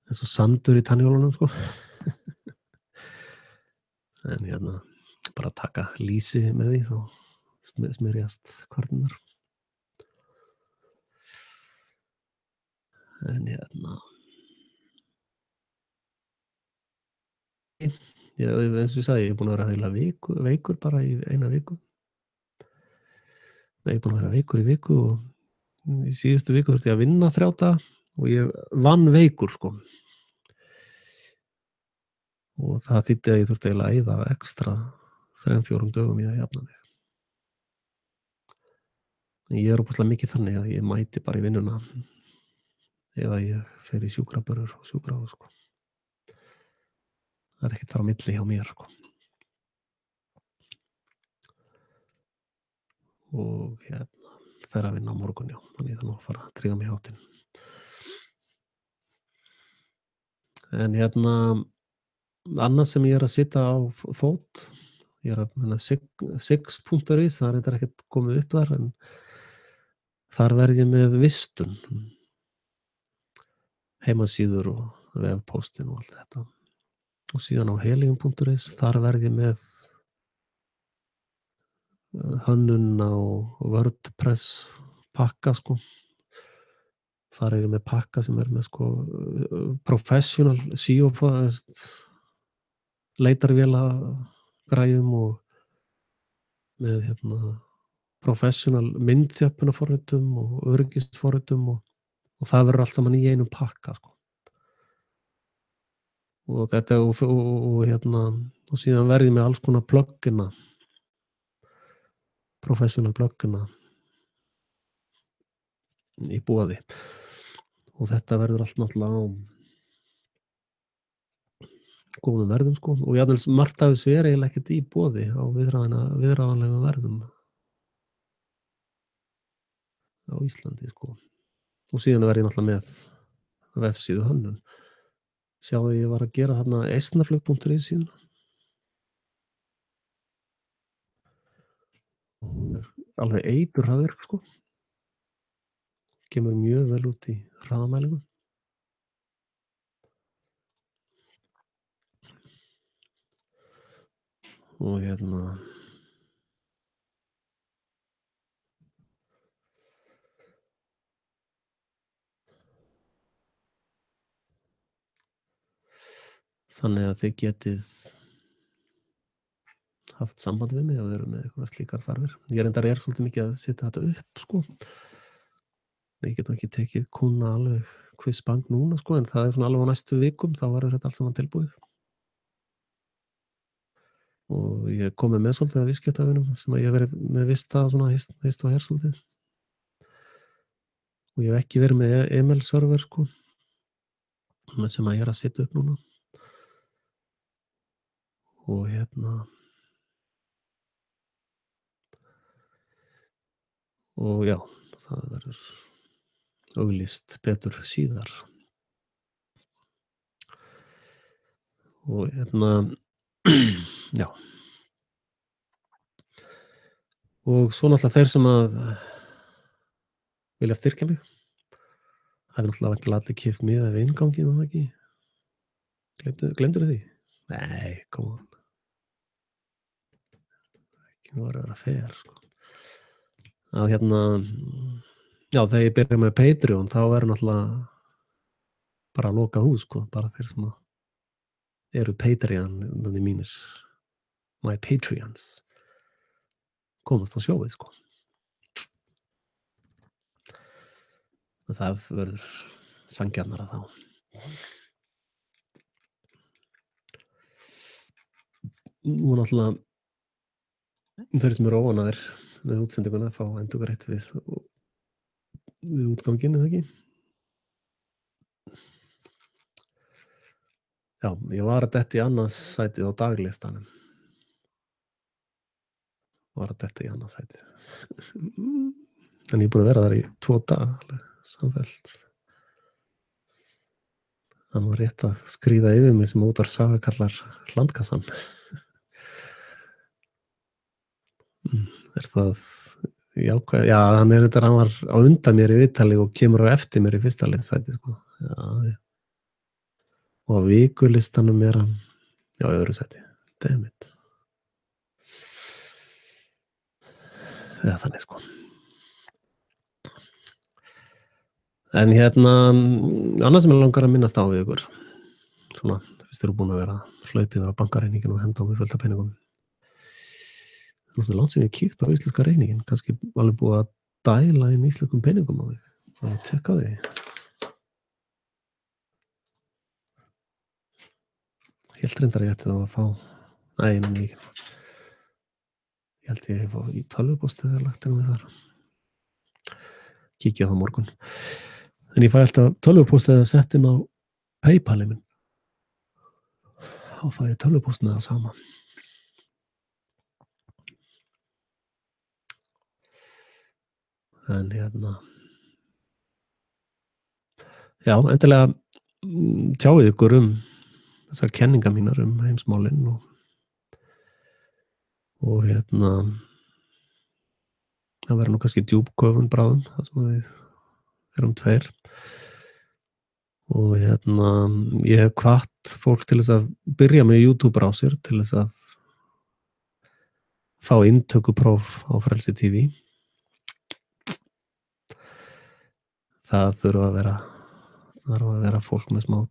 eins og sandur í tannhjólunum sko. En bara taka lýsi með því þá smyrjast kvarnirnar. En eins og ég sagði, ég er búinn að vera eiginlega veikur bara í eina viku. Nei, ég er búinn að vera veikur í viku og í síðustu viku þurfti ég að vinna 3 daga og ég vann veikur sko. Og það þýddi að ég þurfti eiginlega að eyða extra 3-4 dögum í að jafna mig. En ég er ótrúlega mikið þannig að ég mæti bara í vinnuna eða ég fer í sjúkrabörur og sjúkrahús sko. Það er ekkert þar á milli hjá mér sko. Og fer að vinna á morgun, já. Þannig ég þarf nú að fara að drífa mig í háttinn. En annað sem ég er að setja á fót, ég er að six.is, það er reyndar ekkert komið upp þar, en þar verð ég með vistun, heimasíður og vefpóstin og allt þetta. Og síðan á helium.is, þar verð ég með hönnun á WordPress pakka sko. Þar er ég með pakka sem er með sko professional SEO leitarvéla græjum og með professional myndþjöppunarforritum og öryggisforritum og það verður allt saman í einum pakka sko. Og þetta og síðan verð ég með alls konar plugina, professional plugina í boði. Og þetta verður allt náttúrulega á góðum verðum sko. Og jafnvel margt af þessu er eiginlega ekkert í boði á viðráðanlegum verðum á Íslandi sko. Og síðan verð ég náttúrulega með vefsíðu hönnun. Sjáðu, ég var að gera þarna eistnaflug.is síðan. Alveg eiturhraðvirk sko. Kemur mjög vel út í hraðamælingum. Og þannig að þið getið haft samband við mig og verið með eitthvað slíkar þarfir. Ég reyndar svolítið mikið að setja þetta upp sko. Ég get ekki tekið kúnna alveg quiz bang núna sko, en það er svona alveg á næstu vikum, þá verður þetta allt saman tilbúið. Og ég komið með svolítið af viðskiptavinum sem að ég hef verið með vista svona hist og her svolítið. Og ég hef ekki verið með email server sko, sem að ég er að setja upp núna. Og og já, það verður auglýst betur síðar. Og já. Og svo náttúrulega þeir sem að vilja styrkja mig. Það er náttúrulega allir keypt miða við innganginn, var það ekki? Gleymdirðu því? Nei, come on. Ekki verður að vera fair sko. Að já, þegar ég byrja með Patreon þá verður náttúrulega bara lokað hús sko, bara þeir sem eru Patreon mínir, my Patreons, komast á sjóið sko. Það verður sanngjarnara þá. Og náttúrulega þeir sem eru óánægðir með útsendinguna fá endurgreitt við útganginn, eða ekki? Já, ég var að detta í annað sætið á daglistanum. En ég er búinn að vera þar í 2 daga alveg samfellt. Það var rétt að skríða yfir mig sem útvarp Saga kallar landkassann. Er það jákvæð? Já, hann var á undan mér í viðtali og kemur á eftir mér í fyrsta sæti, sko. Já. Og á vikulistanum er hann í öðru sæti. Damn it. Eða þannig, sko. En annað sem ég langar að minnast á við ykkur, svona, fyrst eru búin að vera hlaupið á bankareiningin og henda á mig fullt af peningum. Það er langt sem ég kíkt á íslenska reiningin, kannski alveg búið að dæla inn íslenskum peningum á mig. Það er tjekka á því. Helt reyndar ég ætti þá að fá, nei, ég held ég fá í tölvupóstið eða lagt inn við þar. Kíkja það morgun. En ég fæ alltaf tölvupóstið að setja inn á PayPal-ið minn. Þá fæ ég tölvupóstið það sama. En já, endilega tjáið ykkur þessar kenningar mínar heimsmálin og það verður nú kannski djúpköfun bráðum, það sem við erum tveir. Og ég hef hvatt fólk til þess að byrja með YouTube á sér til þess að fá inntökupróf á Frelsi TV. Það þurfa að vera fólk með smá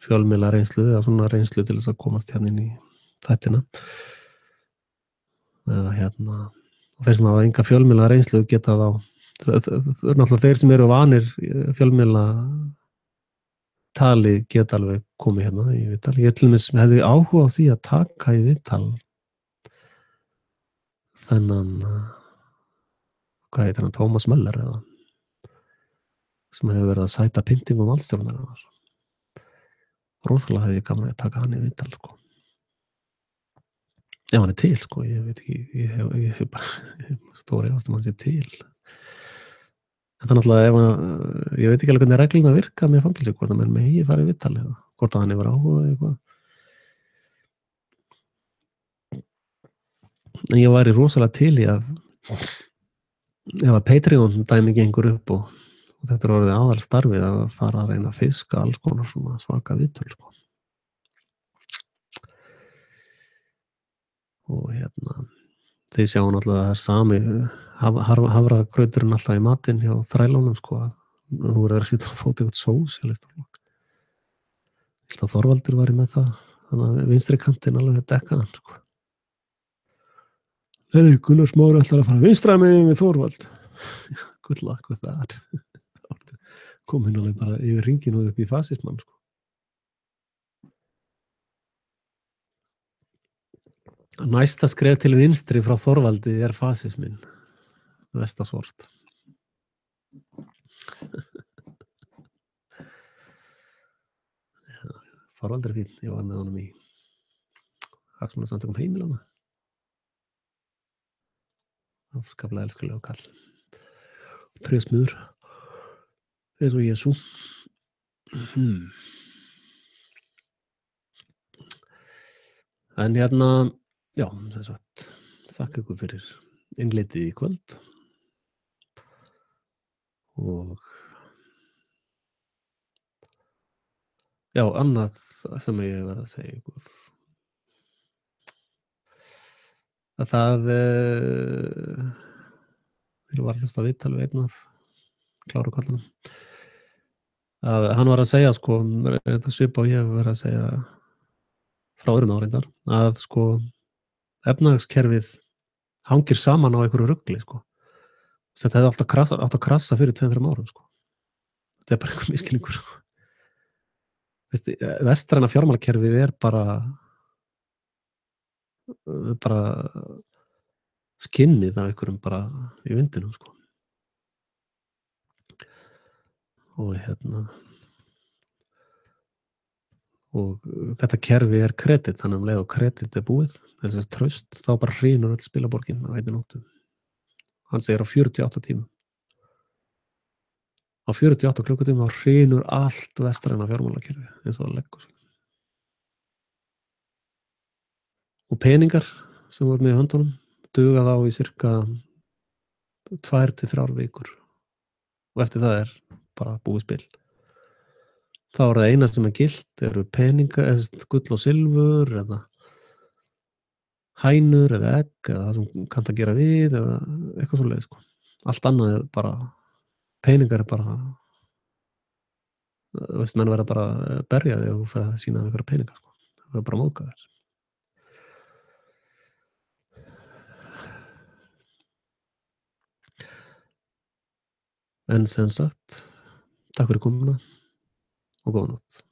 fjölmiðla reynslu eða svona reynslu til þess að komast inn í þættina. Og þeir sem hafa enga fjölmiðla reynslu geta þá, það er náttúrulega þeir sem eru vanir fjölmiðla tali geta alveg komið í viðtal. Ég til dæmis hefði áhuga á því að taka í viðtal þennan, hvað heitir hann, Tómas Möller eða sem hefur verið að sæta pyntingum valdstjórnarinnar. Rosalega hefði ég gaman að taka hann í viðtal, sko. Já, hann er til, sko, ég veit ekki, ég hef bara stóri efast hann sé til. En það náttúrulega, ég veit ekki alveg hvernig reglurnar virka með fangelsi, hvort að menn megi fara í viðtal eða hvort að hann hefur áhuga eða eitthvað. En ég væri rosalega til í að ef að Patreon dæmi gengur upp og þetta er orðið aðal starfið að fara að reyna að fiska alls konar svona svaka viðtöl, sko. Og þið sjáum náttúrulega að það er sami hafragrauturinn alltaf í matinn hjá þrælunum, sko. Nú er það að sýta að fóta eitthvað sósíalistaflokk. Ég held að Þorvaldur væri með það, þannig að vinstri kantinn alveg dekkaðan, sko. Nei, Gunnar Smári ætlar að fara vinstra megin við Þorvald. Good luck with that. Kom alveg bara yfir hringinn og upp í fasismann, sko. Næsta skref til vinstri frá Þorvaldi er fasisminn. Vestasvort. Þorvaldur er fín. Ég var með honum í hagsmunasamtökum heimilana. Afskaplega elskulega kall. Trésmiður. Eins og Jesú. En já, þess að þakka ykkur fyrir innleitið í kvöld og já, annað sem ég verð að segja ykkur að það þegar var að hlusta á viðtal við einn af kláru kallanum að hann var að segja, sko, þetta svipa og ég hef verið að segja frá öðrum áreindar, að sko efnahagskerfið hangir saman á einhverju rugli, sko. Þetta hefði átt að krassa fyrir 2-3 árum, sko. Þetta er bara einhver misskilningur, sko. Vestræna fjármálakerfið er bara skinnið af einhverjum bara í vindinum, sko. Og þetta kerfi er kredit, þannig leið og kredit er búið, þess að traust, þá bara hrynur öll spilaborgin á einni nóttu. Hann segir á 48 tímum. á 48 klukkutímum þá hrynur allt vestræna fjármálakerfi eins og það leggur sig. Og peningar sem voru með í höndunum duga þá í sirka 2 til 3 vikur og eftir það er bara búið spil. Þá er það eina sem er gilt eru peningar, eða sem sagt gull og silfur eða hænur eða egg eða það sem kannt að gera við eða eitthvað svoleiðis sko. Allt annað er bara peningar er bara þú veist, menn verða bara að berja þig ef þú ferð að sýna þeim einhverja peninga sko. Það verður bara móðgaðir. En sem sagt, takk fyrir komuna og góða nótt.